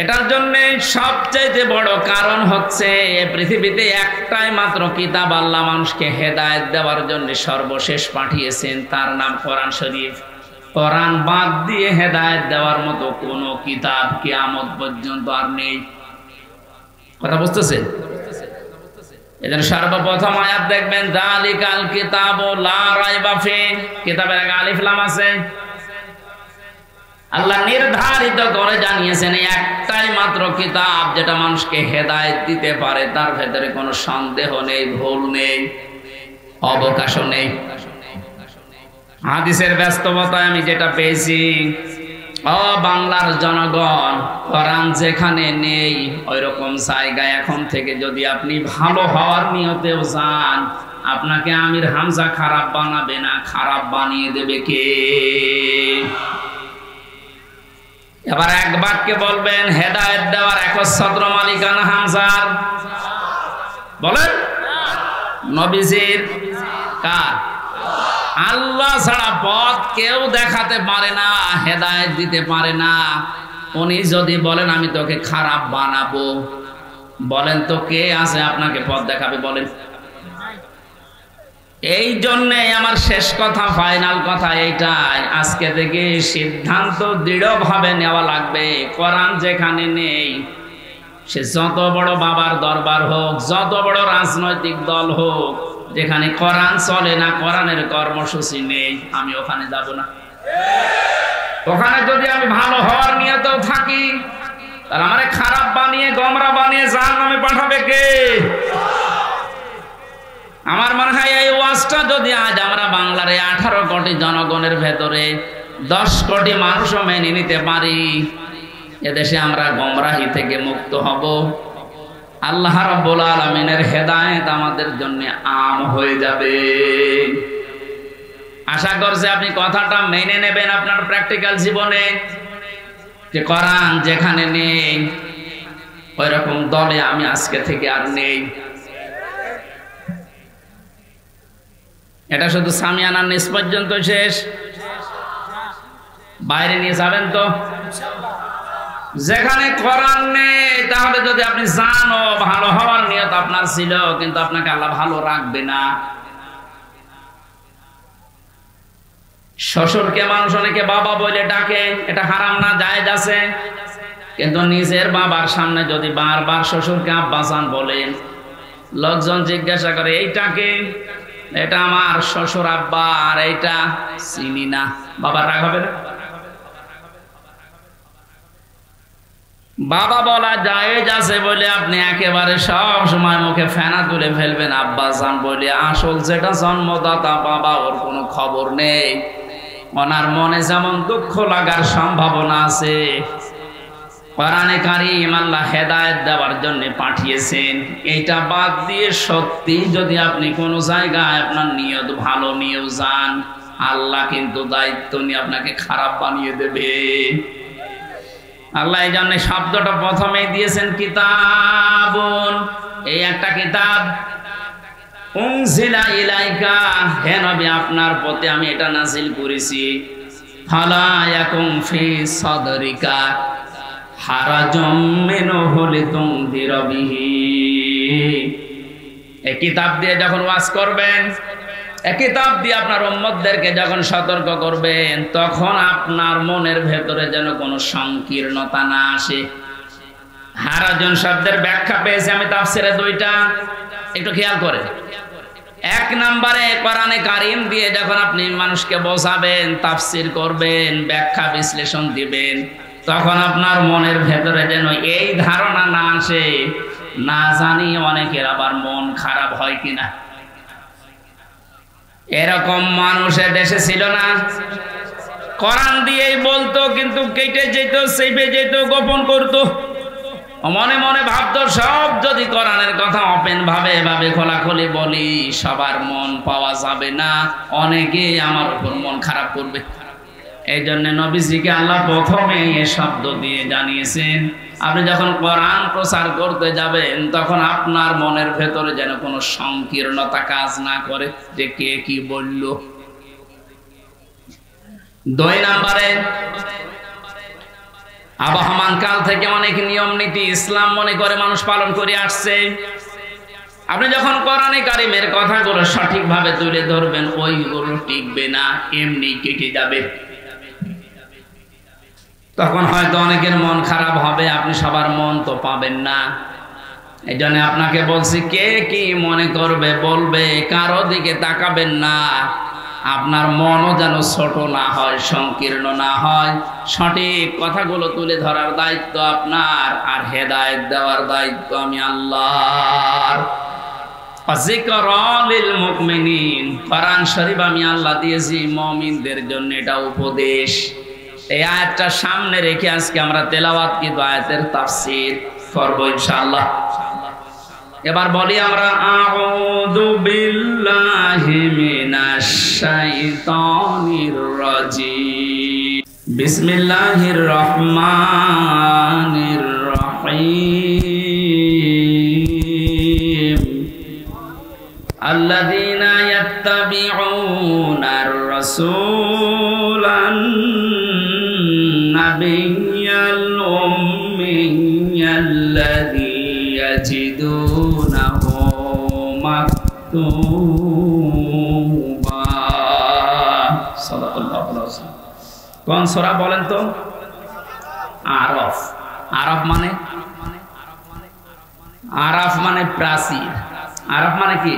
এটার জন্য সবচেয়ে বড় কারণ হচ্ছে পৃথিবীতে একটাই মাত্র কিতাব আল্লাহ মানুষকে হেদায়েত দেওয়ার জন্য সর্বশেষ পাঠিয়েছেন, তার নাম কোরআন শরীফ। কোরআন বাদ দিয়ে হেদায়েত দেওয়ার মতো কোন কিতাব কিয়ামত পর্যন্ত আর নেই। কথা বুঝতেছেন? এদের সর্বপ্রথম আয়াত দেখবেন যালিকাল কিতাবু লা রাইবা ফি, কিতাবের আগে আলিফ লাম আছে। আল্লাহ নির্ধারিত করে জানিয়েছেন একটাই মাত্র কিতাব যেটা মানুষকে হেদায়েত দিতে পারে, তার ভেতরে কোনো সন্দেহ নেই, ভুল নেই, অবকাশও নেই। হাদিসের ব্যস্ততায় আমি যেটা পেয়েছি, ও বাংলার জনগণ, কোরআন যেখানে নেই ওই রকম জায়গায় এখন থেকে যদি আপনি ভালো হওয়ার নিয়তেও যান, আপনাকে আমির হামজা খারাপ বানাবে না, খারাপ বানিয়ে দেবে কে? এবার এক বাক্যে বলবেন হেদায়েত দেওয়ার একচ্ছত্র মালিকানা হামজার? বলেন। নবীজির? কার? আল্লাহ ছাড়া পথ কেউ দেখাতে পারে না, হেদায়েত দিতে পারে না। উনি যদি বলেন আমি তোকে খারাপ বানাবো, বলেন তো কে আছে আপনাকে পথ দেখাবে? বলেন। এই জন্যে আমার শেষ কথা, ফাইনাল কথা এইটাই, আজকে থেকে সিদ্ধান্ত দৃঢ়ভাবে নেওয়া লাগবে। কোরআন যেখানে নেই, সে যত বড় বাবার দরবার হোক, যত বড় রাজনৈতিক দল হোক, যেখানে কোরআন চলে না, কোরআনের কর্মসূচি নেই, আমি ওখানে যাব না। ওখানে যদি আমি ভালো হওয়ার নিয়তেও থাকি, তাহলে আমারে খারাপ বানিয়ে গোমরা বানিয়ে জাহান্নামে পাঠাবে কে? আমার মনে হয় এই ওয়াজটা যদি আজ আমরা বাংলার 18 কোটি জনগণের ভেতরে 10 কোটি মানুষও মেনে নিতে পারি, এদেশে আমরা গোমরাহি থেকে মুক্ত হব। আল্লাহ রাব্বুল আলামিনের হেদায়েত আমাদের জন্য আম হয়ে যাবে। আশা করছি আপনি কথাটা মেনে নেবেন আপনার প্র্যাকটিক্যাল জীবনে, যে কোরআন যেখানে নেই ওই রকম দলে আমি আজকে থেকে আর নেই। এটা শুধু সামিয়ানার নিচ পর্যন্ত শেষ, বাইরে নিয়ে যাবেন তো? যেখানে কোরআন নেই, তাহলে যদি আপনি জানো ভালো হওয়ার নিয়ত আপনার ছিল, কিন্তু আপনাকে আল্লাহ ভালো রাখবে না। শ্বশুরকে মানুষ অনেকে বাবা বলে ডাকে, এটা হারাম না, জায়েজ আছে। কিন্তু নিজের বাবার সামনে যদি বারবার শ্বশুরকে আব্বাজান বলেন, লোকজন জিজ্ঞাসা করে এইটাকে, এটা আমার শ্বশুর আব্বা, আর এইটা চিনি না, বাবা রাগ হবে না? বাবা বলা জায়েজ আছে বলে আপনি একেবারে সব সময় মুখে ফেনা তুলে ফেলবেন আব্বাজান বলে, আসল যেটা জন্মদাতা বাবা, ওর কোনো খবর নেই। ওনার মনে যেমন দুঃখ লাগার সম্ভাবনা আছে, কোরআনে কারীম আল্লাহ হেদায়েত দেওয়ার জন্য পাঠিয়েছেন। এইটা বাদ দিয়ে সত্যি যদি আপনি কোন জায়গায় আপনার নিয়ত ভালো নিয়েও যান, আল্লাহ কিন্তু দায়িত্ব নিয়ে আপনাকে খারাপ বানিয়ে দেবে। আল্লাহ এই জন্য শব্দটা প্রথমেই দিয়েছেন কিতাবুন, এই একটা কিতাব। উনজিলা ইলাইকা, হে নবী আপনার প্রতি আমি এটা নাযিল করেছি। ফালা ইয়াকুম ফি সাদরিকা হারাজুম মিনহু লিতুনদিরা বিহি। এই কিতাব দিয়ে যখন ওয়াজ করবেন, এই কিতাব দিয়ে আপনার উম্মতদেরকে যখন সতর্ক করবেন, তখন আপনার মনের ভেতরে যেন কোনো সংকীর্ণতা না আসে। হারাজুন শব্দের ব্যাখ্যা পেয়েছি আমি তাফসিরে 2টা, একটু খেয়াল করেন। 1 নম্বরে কোরআনে কারীম দিয়ে যখন আপনি মানুষকে বোঝাবেন, তাফসির করবেন, ব্যাখ্যা বিশ্লেষণ দিবেন, তখন আপনার মনের ভেতরে যেন এই ধারণা না আসে, না জানি অনেকের আবার মন খারাপ হয় কিনা। এরকম মানুষের দেশে ছিল না? কোরআন দিয়েই বলতো, কিন্তু কেটে যেত, চেপে যেত, গোপন করত। মনে মনে ভাবতো সব যদি কোরআনের কথা ওপেন ভাবে এভাবে খোলাখুলি বলি সবার মন পাওয়া যাবে না, অনেকে আমার উপর মন খারাপ করবে। এই জন্য নবীজিকে আল্লাহ প্রথমে এ শব্দ দিয়ে জানিয়েছেন, আপনি যখন কোরআন প্রচার করতে যাবেন তখন আপনার মনের ভেতরে যেন কোনো সংকীর্ণতা কাজ না করে যে কে কি বলল। 2 নম্বরে, আবহমান কাল থেকে অনেক নিয়ম নীতি ইসলাম মনে করে মানুষ পালন করে আসছে। আপনি যখন কোরআনে কারিমের কথাগুলো সঠিকভাবে তুলে ধরবেন ওইগুলো টিকবে না, এমনি কেটে যাবে। তখন হয়তো অনেকের মন খারাপ হবে, আপনি সবার মন তো পাবেন না। এই জন্য আপনাকে বলছি, কে কি মনে করবে বলবে, কারো দিকে তাকাবেন না। আপনার মনও যেন ছোট না হয়, সংকীর্ণ না হয়। সঠিক কথাগুলো তুলে ধরার দায়িত্ব আপনার, আর হেদায়েত দেওয়ার দায়িত্ব আমি আল্লাহর। যিকরা লিল মুমিনিন, কোরআন শরীফ আমি আল্লাহ দিয়েছি মুমিনদের জন্য, এটা উপদেশ। এই আয়াতটা সামনে রেখে আজকে আমরা তেলাওয়াত কিন্তু আয়াতের তাফসীর করব ইনশাআল্লাহ। এবার বলি আমরা, আউযু বিল্লাহি মিনাশ শাইতানির রাজিম, বিসমিল্লাহির রহমানির রহিম, আল্লাযীনা ইয়াত্তাবিউনার রাসূলান নাবিয়্যাল উম্মিয়্যাল্লাযী ইয়াজিদুনাহু মাকতুবা। সাল্লাল্লাহু আলাইহি ওয়াসাল্লাম। কোন সূরা বলেন তো? আরাফ। আরাফ মানে? আরাফ মানে প্রাচীর। আরাফ মানে কি?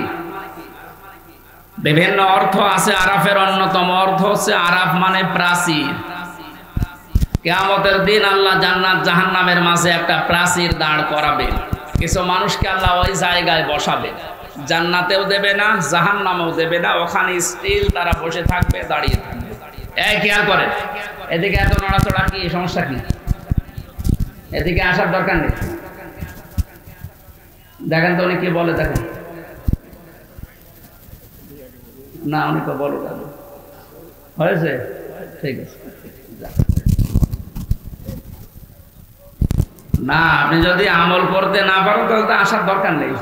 বিভিন্ন অর্থ আছে। আরাফের অন্যতম অর্থ হচ্ছে আরাফ মানে প্রাচীর। কিয়ামতের দিন আল্লাহ জান্নাত জাহান্নামের মাঝে একটা প্রাচীর দাঁড় করাবেন। কিছু মানুষকে আল্লাহ ওই জায়গায় বসাবে, জান্নাতেও দেবে না জাহান্নামেও দেবে না, ওখানে স্টিল তারা বসে থাকবে, দাঁড়িয়ে থাকবে। এই খেয়াল করেন, এদিকে এত নড়াচড়া কি সমস্যা কি? এদিকে আসার দরকার নেই। দেখেন তো উনি কি বলে, দেখেন না, উনি তো বলো দাদু হয়েছে, ঠিক আছে। না, আপনি যদি আমল করতে না পারেন তাহলে তো আসার দরকার নেই।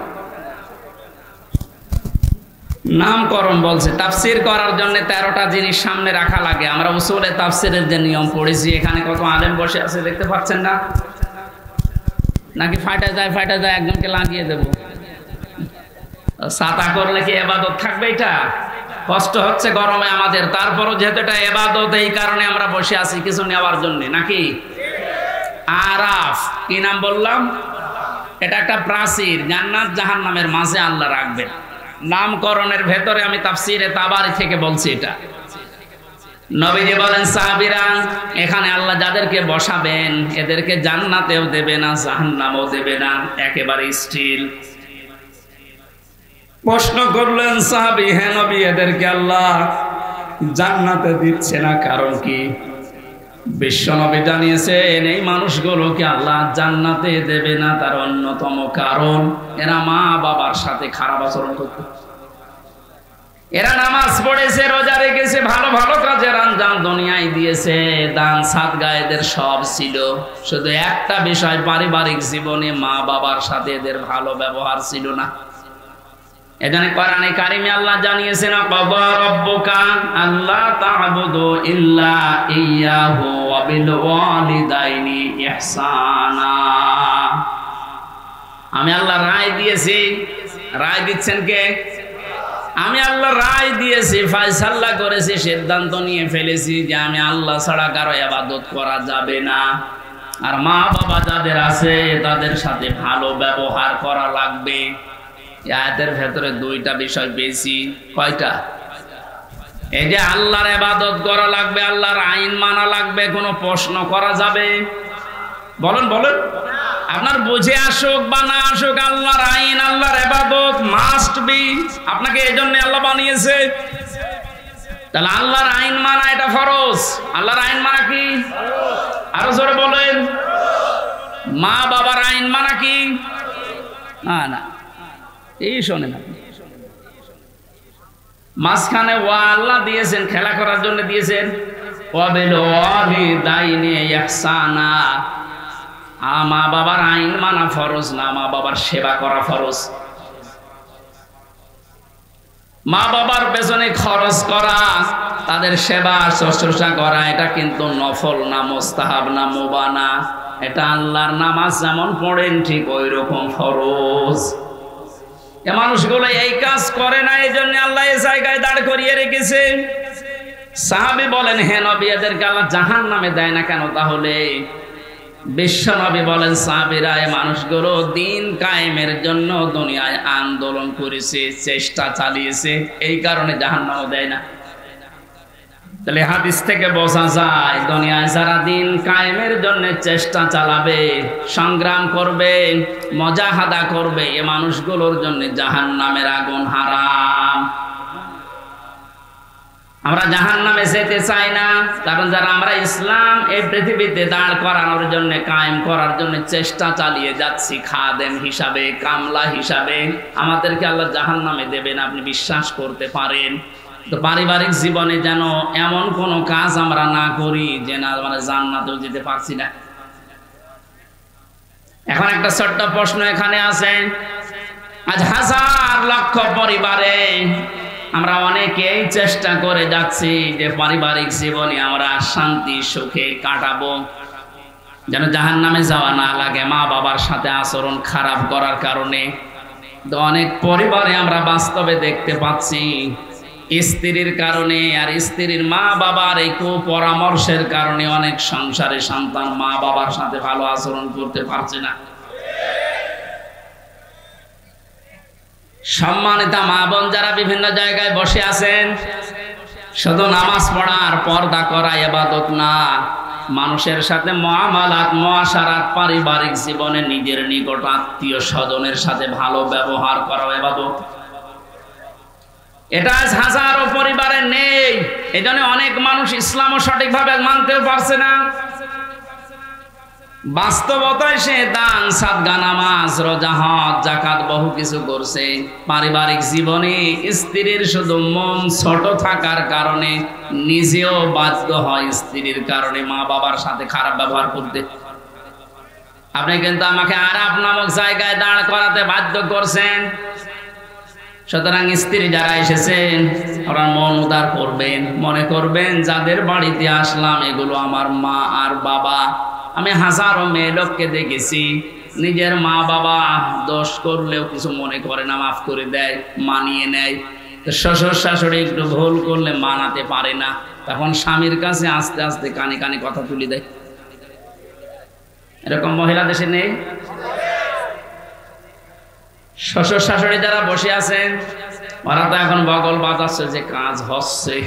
নামকরণ বলছে, তাফসীর করার জন্য 13টা জিনিস সামনে রাখা লাগে। আমরা উসুলে তাফসীরের যে নিয়ম পড়েছি, এখানে কত আলেম বসে আছে দেখতে পাচ্ছেন না? নাকি ফাটা যায় একজনকে লাগিয়ে দেব? ছাতা করলে কি ইবাদত থাকবে? এটা কষ্ট হচ্ছে গরমে আমাদের, তারপরও যেহেতু এটা ইবাদত, এই কারণে আমরা বসে আছি কিছু নেওয়ার জন্য, নাকি? আরাফ কি নাম বললাম? এটা একটা প্রাচীর, জান্নাত জাহান্নামের মাঝে আল্লাহ রাখবেন। নামকরণের ভেতরে আমি তাফসীরে তাবারি থেকে বলছি এটা। নবীজি বলেন, সাহাবীরা, এখানে আল্লাহ যাদেরকে বসাবেন এদেরকে জান্নাতেও দেবে না জাহান্নামেও দেবে না, একেবারে স্টিল। প্রশ্ন করলেন সাহাবী, হে নবী, এদেরকে আল্লাহ জান্নাতে দিচ্ছে না, কারণ কি? বিশ্বনবী জানিয়েছেন, এই মানুষগুলোকে আল্লাহ জান্নাতে দেবে না, তার অন্যতম কারণ এরা মা বাবার সাথে খারাপ আচরণ করত। এরা নামাজ পড়েছে, রোজা রেখেছে, ভালো ভালো কাজের আঞ্জাম দুনিয়ায় দিয়েছে, দান সাদগা এদের সব ছিল, শুধু একটা বিষয়, পারিবারিক জীবনে মা বাবার সাথে এদের ভালো ব্যবহার ছিল না। এখানে কোরআনে কারিমে আল্লাহ জানিয়েছেন, ক্বাদা রাব্বুকা আল্লা তা'বুদু ইল্লা ইয়্যাহু ওয়া বিল ওয়ালিদাইনি ইহসানা। আমি আল্লাহ রায় দিয়েছি। রায় দিচ্ছেন কে? আমি আল্লাহ রায় দিয়েছি, ফয়সালা করেছি, সিদ্ধান্ত নিয়ে ফেলেছি যে আমি আল্লাহ ছাড়া কারো ইবাদত করা যাবে না, আর মা বাবা যাদের আছে তাদের সাথে ভালো ব্যবহার করা লাগবে। আয়াতের ভেতরে 2টা বিষয় বেশি। কয়টা? এই যে আল্লাহর ইবাদত করা লাগবে, আল্লাহর আইন মানা লাগবে, কোনো প্রশ্ন করা যাবে? বলেন বলেন, আপনার বুঝে আসুক বা না আসুক, আল্লাহর আইন আল্লাহর ইবাদত মাস্ট বি। আপনাকে এই জন্য আল্লাহ বানিয়েছে। তাহলে আল্লাহর আইন মানা এটা ফরজ। আল্লাহর আইন মানা কি? আরো জোরে বলেন। মা বাবার আইন মানা কি? না, এই শোনেন আপনি, মাঝখানে ওয়া আল্লাহ দিয়েছেন খেলা করার জন্য দিয়েছেন, মা বাবার আইন মানা ফরজ না, মা বাবার সেবা করা ফরজ। মা বাবার পেছনে খরচ করা, তাদের সেবা শুশ্রূষা করা, এটা কিন্তু নফল না, মুস্তাহাব না, মুবাহ না, এটা আল্লাহর নামাজ যেমন পড়েন ঠিক ওই রকম ফরজ। এ মানুষগুলো এই কাজ করে না, এই জন্য আল্লাহ এই জায়গায় দাঁড় করিয়ে রেখেছে। সাহাবী বলেন, হে নবী, এদেরকে আল্লাহ জাহান্নামে দেয় না কেন? তাহলে বিশ্ব নবী বলেন, সাহাবীরা এই মানুষগুলো দিন কায়েমের জন্য দুনিয়ায় আন্দোলন করেছে, চেষ্টা চালিয়েছে, এই কারণে জাহান্নামে দেয় না। তাহলে হাদিস থেকে বোঝা যায়, দুনিয়ায় যারা দিন কায়েমের জন্য চেষ্টা চালাবে, সংগ্রাম করবে, মুজাহাদা করবে, এই মানুষগুলোর জন্য জাহান্নামের আগুন হারাম। আমরা জাহান্নামে যেতে চাই না, কারণ যারা আমরা ইসলাম এই পৃথিবীতে দাঁড় করানোর জন্য, কায়েম করার জন্য চেষ্টা চালিয়ে যাচ্ছি, খাদেম হিসাবে, কামলা হিসাবে, আমাদেরকে আল্লাহ জাহান্নামে দেবেন, আপনি বিশ্বাস করতে পারেন। তো পারিবারিক জীবনে যেন এমন কোন কাজ আমরা না করি যে না মানে জান্নাতেও যেতে পারছি না। এখন একটা ছোট্ট প্রশ্ন এখানে আছে, আজ হাজার লক্ষ পরিবারে আমরা অনেকেই চেষ্টা করে যাচ্ছি যে পারিবারিক জীবনে আমরা শান্তি সুখে কাটাবো, যেন জাহান্নামে যাওয়া না লাগে মা বাবার সাথে আচরণ খারাপ করার কারণে। তো অনেক পরিবারে আমরা বাস্তবে দেখতে পাচ্ছি, স্ত্রীর কারণে আর স্ত্রীর মা বাবার এই কুপরামর্শের কারণে অনেক সংসারে সন্তান মা বাবার সাথে ভালো আচরণ করতে পারছে না। সম্মানিতা মা বোন যারা বিভিন্ন জায়গায় বসে আছেন, শুধু নামাজ পড়া আর পর্দা করা ইবাদত না, মানুষের সাথে মুআমালাত, মুআশারাত, পারিবারিক জীবনে নিজের নিকট আত্মীয় স্বজনের সাথে ভালো ব্যবহার করা ইবাদত। এটা হাজারো পরিবারে নেই, এজন্য অনেক মানুষ ইসলামও সঠিকভাবে মানতেও পারছে না। বাস্তবতায় সে দান, সাদকা, নামাজ, রোজা, হজ, যাকাত বহু কিছু করছে, পারিবারিক জীবনে স্ত্রীর শুধু মন ছোট থাকার কারণে নিজেও বাধ্য হয় স্ত্রীর কারণে মা বাবার সাথে খারাপ ব্যবহার করতে। আপনি কিন্তু আমাকে আরাফ নামক জায়গায় দাঁড় করাতে বাধ্য করছেন। সুতরাং স্ত্রী যারা এসেছেন ওরা মন উদার করবেন, মনে করবেন যাদের বাড়িতে আসলাম এগুলো আমার মা আর বাবা। আমি হাজারো মেয়ে লোককে দেখেছি, নিজের মা বাবা দোষ করলেও কিছু মনে করে না, মাফ করে দেয়, মানিয়ে নেয়। তো শ্বশুর শাশুড়ি একটু ভুল করলে মানাতে পারে না, তখন স্বামীর কাছে আস্তে আস্তে কানে কানে কথা তুলে দেয়। এরকম মহিলা দেশে নেই? শ্বশুর শাশুড়ি যারা বসে আছেন ওরা তো এখন বগল বাজাচ্ছে যে কাজ হচ্ছে।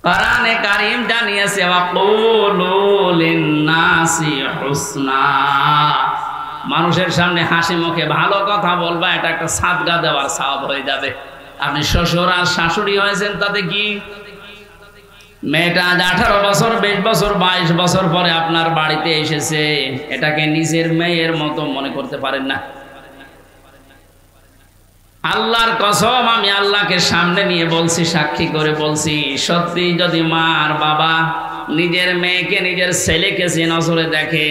কোরআনে কারীম জানিয়েছে, ওয়াকুলু লিন-নাসি হুসনা, মানুষের সামনে হাসি মুখে ভালো কথা বলবা, এটা একটা সাদকা দেওয়ার সওয়াব হয়ে যাবে। আপনি শ্বশুর আর শাশুড়ি হয়েছেন তাতে কি? মেয়েটা আজ 18 বছর, 20 বছর, 22 বছর পরে আপনার বাড়িতে এসেছে, এটাকে নিজের মেয়ের মতো মনে করতে পারেন না। আল্লাহর কসম, আমি আল্লাহকে সামনে নিয়ে বলছি, সাক্ষী করে বলছি, সত্যি যদি মা আর বাবা নিজের মেয়েকে, নিজের ছেলেকে যে নজরে দেখে,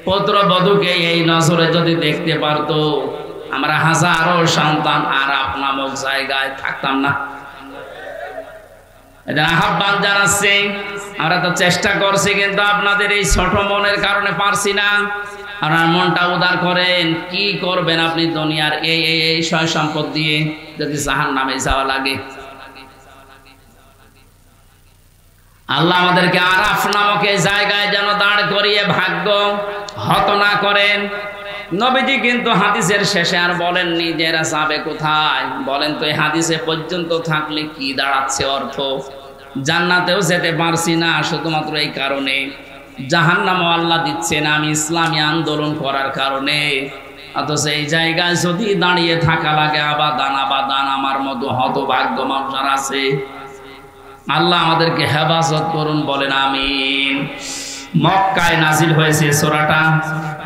পুত্রবধূকে এই নজরে যদি দেখতে পারতো, আমরা হাজারো সন্তান আরাফ নামক জায়গায় থাকতাম না। আহ্বান জানাচ্ছি, আমরা তো চেষ্টা করছি, কিন্তু আপনাদের এই ছোট মনের কারণে পারছি না। আপনার মনটা উদার করেন, কি করবেন আপনি দুনিয়ার এই সয় সম্পদ দিয়ে যদি জাহান্নামে যাওয়া লাগে? আল্লাহ আমাদেরকে আরাফ নামক এই জায়গায় যেন দাঁড় করিয়ে ভাগ্য হত না করেন। নবীজি কিন্তু হাদিসের শেষে আর বলেননি যে এরা যাবে কোথায়। বলেন তো এই হাদিসে পর্যন্ত থাকলে কি দাঁড়াচ্ছে অর্থ? জান্নাতেও যেতে পারছি না শুধুমাত্র এই কারণে, জাহান্নামও আল্লাহ দিচ্ছে না আমি ইসলামী আন্দোলন করার কারণে। অথচ এই জায়গায় যদি দাঁড়িয়ে থাকা লাগে আবাদান আবাদান, আমার মতো হতভাগ্য মানুষ আছে। আল্লাহ আমাদেরকে হেফাজত করুন, বলেন আমিন। মক্কায় নাজিল হয়েছে সূরাটা।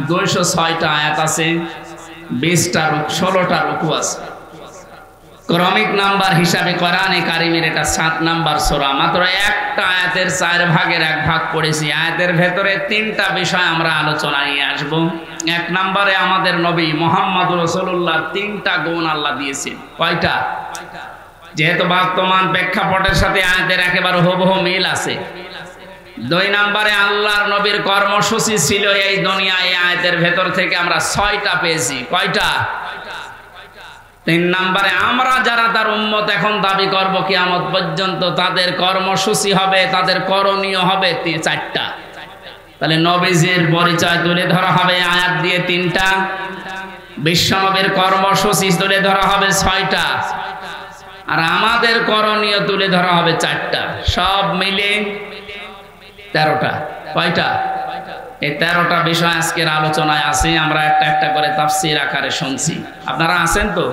206টা আয়াত আছে, 16টা রুকু আছে। ক্রমিক নাম্বার হিসাবে কোরআনে কারিমের এটা 7 নাম্বার সূরা। মাত্র একটা আয়াতের 4 ভাগের 1 ভাগ পড়েছি। আয়াতের ভেতরে 3টা বিষয় আমরা আলোচনা নিয়ে আসব। 1 নম্বরে আমাদের নবী মুহাম্মদুর রাসূলুল্লাহ 3টা গুণ আল্লাহ দিয়েছেন। কয়টা? যেহেতু বর্তমান প্রেক্ষাপটের সাথে আয়াতের একেবারে হুবহু মিল আছে। 2 নম্বরে আল্লাহর নবীর কর্মসূচি ছিল এই দুনিয়ায়, এই আয়াতের ভেতর থেকে আমরা 6টা পেয়েছি। কয়টা? 3 নম্বরে আমরা যারা তার উম্মত এখন দাবি করব কিয়ামত পর্যন্ত, তাদের কর্মসূচি হবে, তাদের করণীয় হবে 4টা। তাহলে নবীজির পরিচয় তুলে ধরা হবে আয়াত দিয়ে 3টা, বিশ্বনবীর কর্মসূচি তুলে ধরা হবে 6টা, আর আমাদের করণীয় তুলে ধরা হবে 4টা। সব মিলে 13টা। কয়টা? এই 13টা বিষয় আজকের আলোচনায় আছে। আমরা একটা একটা করে তাফসীর আকারে শুনছি। আপনারা আছেন তো?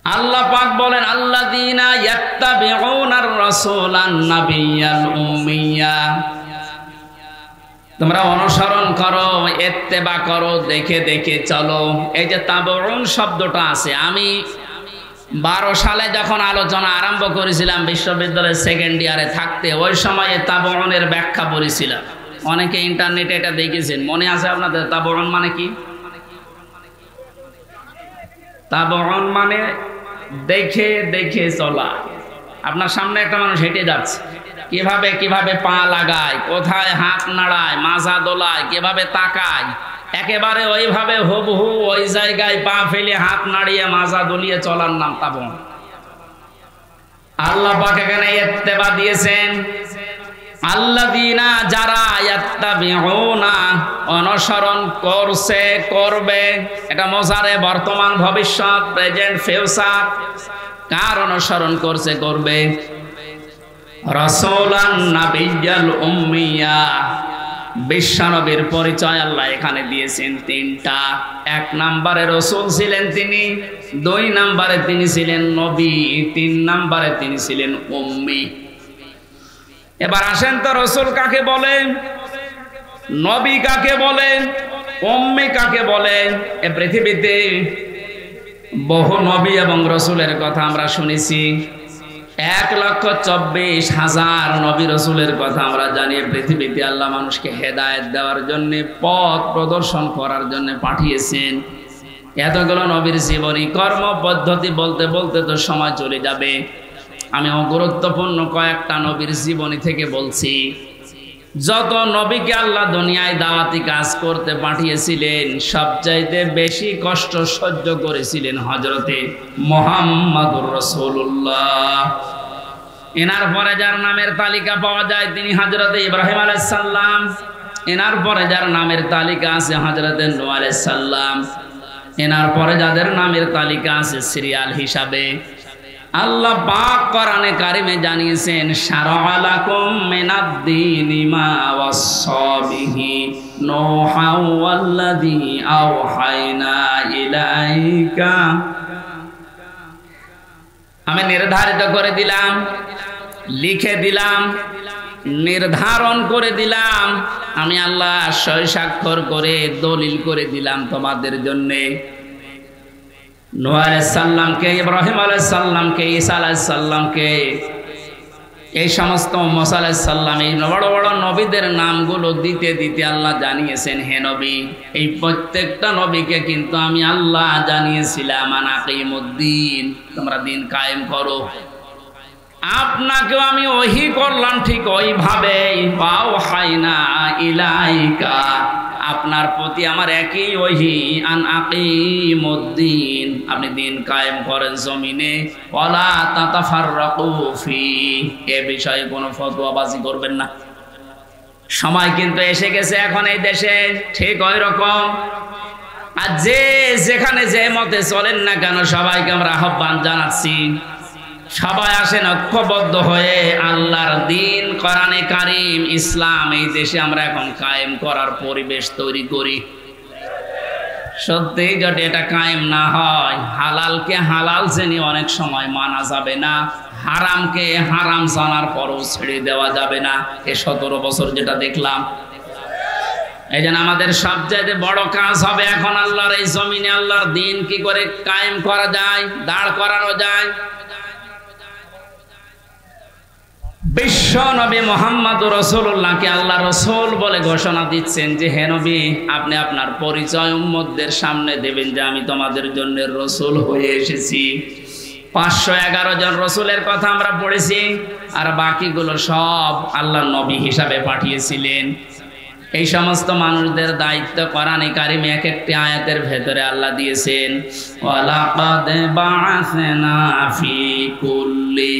আল্লাহ পাক বলেন, আল্লাযীনা ইয়াত্তাবিউনার রাসূলান নাবিয়্যাল উম্মিয়্যা, তোমরা অনুসরণ করো, ইত্তেবা করো, দেখে দেখে চলো। এই যে তাবউন শব্দটা আছে, আমি 12 সালে যখন আলোচনা আরম্ভ করেছিলাম বিশ্ববিদ্যালয়ের 2nd ইয়ারে থাকতে, ওই সময়ে তাবউনের ব্যাখ্যা বলেছিলাম। অনেকে ইন্টারনেটে এটা দেখেছেন, মনে আছে আপনাদের? তাবউন মানে কি? তাবউন মানে দেখে দেখে চলা। আপনার সামনে একটা মানুষ হেঁটে যাচ্ছে, কিভাবে কিভাবে পা লাগায়, কোথায় হাত নাড়ায়, মাজা দোলায়, কিভাবে তাকায়, একেবারে ওইভাবে হুবহু ওই জায়গায় পা ফেলে হাত নাড়িয়ে মাজা দলিয়ে চলার নাম তাবউন। আল্লাহ পাক এখানে ইত্তেবা দিয়েছেন, আল্লাযীনা যারা ইয়াত্তাবিউনা অনুসরণ করছে, করবে। এটা মোজারে, বর্তমান, ভবিষ্যৎ, প্রেজেন্ট, ফিউচার। কার অনুসরণ করছে, করবে? রাসূলান নাবিয়্যাল উম্মিয়্যা, বিশ্বনবীর পরিচয় আল্লাহ এখানে দিয়েছেন 3টা। 1 নম্বরে রাসূল ছিলেন তিনি, 2 নম্বরে তিনি ছিলেন নবী, 3 নম্বরে তিনি ছিলেন উম্মি। এবার আসেন তো, রাসূল কাকে বলে, নবী কাকে বলে, উম্মি কাকে বলে? এই পৃথিবীতে বহু নবী এবং রাসূলের কথা আমরা শুনেছি। 1,24,000 নবী রাসূলের কথা আমরা জানি। পৃথিবীতে আল্লাহ মানুষকে হেদায়েত দেওয়ার জন্য, পথ প্রদর্শন করার জন্য পাঠিয়েছেন। এতগুলো নবীর জীবনী, কর্ম পদ্ধতি বলতে বলতে তো সময় চলে যাবে। আমি গুরুত্বপূর্ণ কয়েকটা নবীর জীবনী থেকে বলছি। যত নবীকে আল্লাহ দুনিয়ায় দাওয়াতি কাজ করতে পাঠিয়েছিলেন, সবচাইতে বেশি কষ্ট সহ্য করেছিলেন হযরতে মুহাম্মদুর রাসূলুল্লাহ। এনার পরে যার নামের তালিকা পাওয়া যায় তিনি হযরতে ইব্রাহিম আলাইহিস সালাম। এনার পরে যার নামের তালিকা আছে হযরতে নূহ আলাইহিস সালাম। এনার পরে যাদের নামের তালিকা আছে সিরিয়াল হিসাবে, আল্লাহ পাক কোরআনে কারিমে জানিয়েছেন, শারআ লাকুম মিনাদ-দীনি মা ওয়াসসা বিহি নূহা ওয়াল্লাযী আওহায়না ইলাইকা। আমি নির্ধারিত করে দিলাম, লিখে দিলাম, নির্ধারণ করে দিলাম, আমি আল্লাহ সই স্বাক্ষর করে দলিল করে দিলাম তোমাদের জন্যে। নূহ আলাইহিস সালামকে, ইব্রাহিম আলাইহিস সালামকে, ঈসা আলাইহিস সালামকে, এই সমস্ত মুসা আলাইহিস সালাম, এই বড় বড় নবীদের নামগুলো দিতে দিতে আল্লাহ জানিয়েছেন, হে নবী, এই প্রত্যেকটা নবীকে কিন্তু আমি আল্লাহ জানিয়েছিলাম আনাকিমুদ্দিন, তোমরা দিন কায়েম করো। আপনাকেও আমি ওহী করলাম ঠিক ওইভাবে, ওয়াহাইনা ইলাইকা, আপনার প্রতি আমার একই ওহী, আন আকিমুদ্দিন, আপনি দিন কায়েম করেন জমিনে, ওয়ালা তাতাফাররাকু ফি, এ বিষয়ে কোনো ফতোয়াবাজি করবেন না। সময় কিন্তু এসে গেছে এখন এই দেশে ঠিক ওই রকম। আর যে যেখানে যে মতে চলেন না কেন, সবাইকে আমরা আহ্বান জানাচ্ছি, সবাই আসেন ঐক্যবদ্ধ হয়ে আল্লাহর দ্বীন, কোরআনে কারীম, ইসলাম এই দেশে আমরা এখন কায়েম করার পরিবেশ তৈরি করি। সত্যি যদি এটা কায়েম না হয়, হালালকে হালাল জেনে অনেক সময় মানা যাবে না, হারামকে হারাম জানার পরও ছেড়ে দেওয়া যাবে না। এ 17 বছর যেটা দেখলাম, এই জন্য আমাদের সবচেয়ে বড় কাজ হবে এখন আল্লাহর এই জমিনে আল্লাহর দিন কি করে কায়েম করা যায়, দাঁড় করানো যায়। বিশ্ব নবী মুহাম্মদুর রাসূলুল্লাহকে আল্লাহ রাসূল বলে ঘোষণা দিচ্ছেন যে হে নবী, আপনি আপনার পরিচয় উম্মতদের সামনে দেবেন যে আমি তোমাদের জন্য রাসূল হয়ে এসেছি। 511 জন রাসূলের কথা আমরা পড়েছি, আর বাকিগুলো সব আল্লাহর নবী হিসাবে পাঠিয়েছিলেন। এই সমস্ত মানুষদের দায়িত্ব কোরআনে কারিমে এক একটি আয়াতের ভেতরে আল্লাহ দিয়েছেন, ওয়ালাকাদ বাআসনা ফি কুল্লি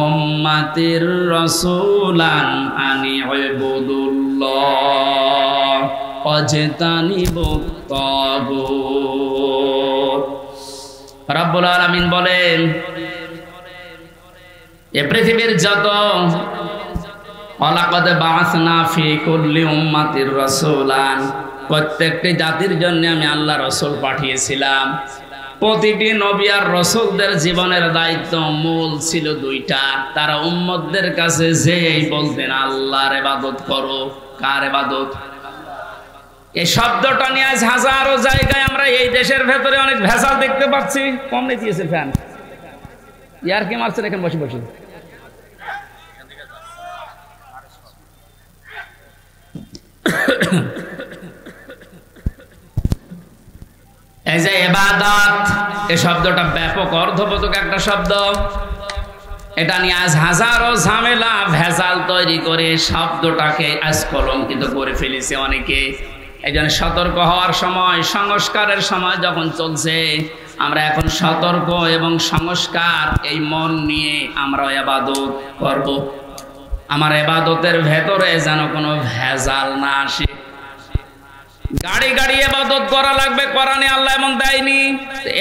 উম্মাতির রাসূলান আনি ইবুদুল্লাহ ওয়াজতানিবুত তাগুত। রব্বুল আলামিন বলেন, এ পৃথিবীর যত ওয়ালাকাদ বাআসনা ফি কুল্লি উম্মাতির রাসূলান, প্রত্যেকটি জাতির জন্য আমি আল্লাহ রাসূল পাঠিয়েছিলাম। প্রতিটি নবী আর রাসূলদের জীবনের দায়িত্ব মূল ছিল দুইটা। তারা উম্মতদের কাছে যেই বলতেন আল্লাহর ইবাদত করো। কার ইবাদত? এই শব্দটা নিয়ে আজ হাজারো জায়গায় আমরা এই দেশের ভেতরে অনেক ভেজাল দেখতে পাচ্ছি। কম দিয়েছে ফ্যান, ইয়ার কি মারছেন এখানে বসে বসে? এই যে ইবাদত, এই শব্দটা ব্যাপক অর্থবোধক একটা শব্দ। এটা নিয়ে আজ হাজারো ঝামেলা ভেজাল তৈরি করে শব্দটাকে আজ কলঙ্কিত করে ফেলেছে অনেকে। এই জন্য সতর্ক হওয়ার সময়, সংস্কারের সময় যখন চলছে, আমরা এখন সতর্ক এবং সংস্কার এই মন নিয়ে আমরা ইবাদত করব। আমার ইবাদতের ভেতরে যেন কোনো ভেজাল না আসে। গাড়ি গাড়ি ইবাদত করা লাগবে, কোরআনে আল্লাহ এমন দেয়নি।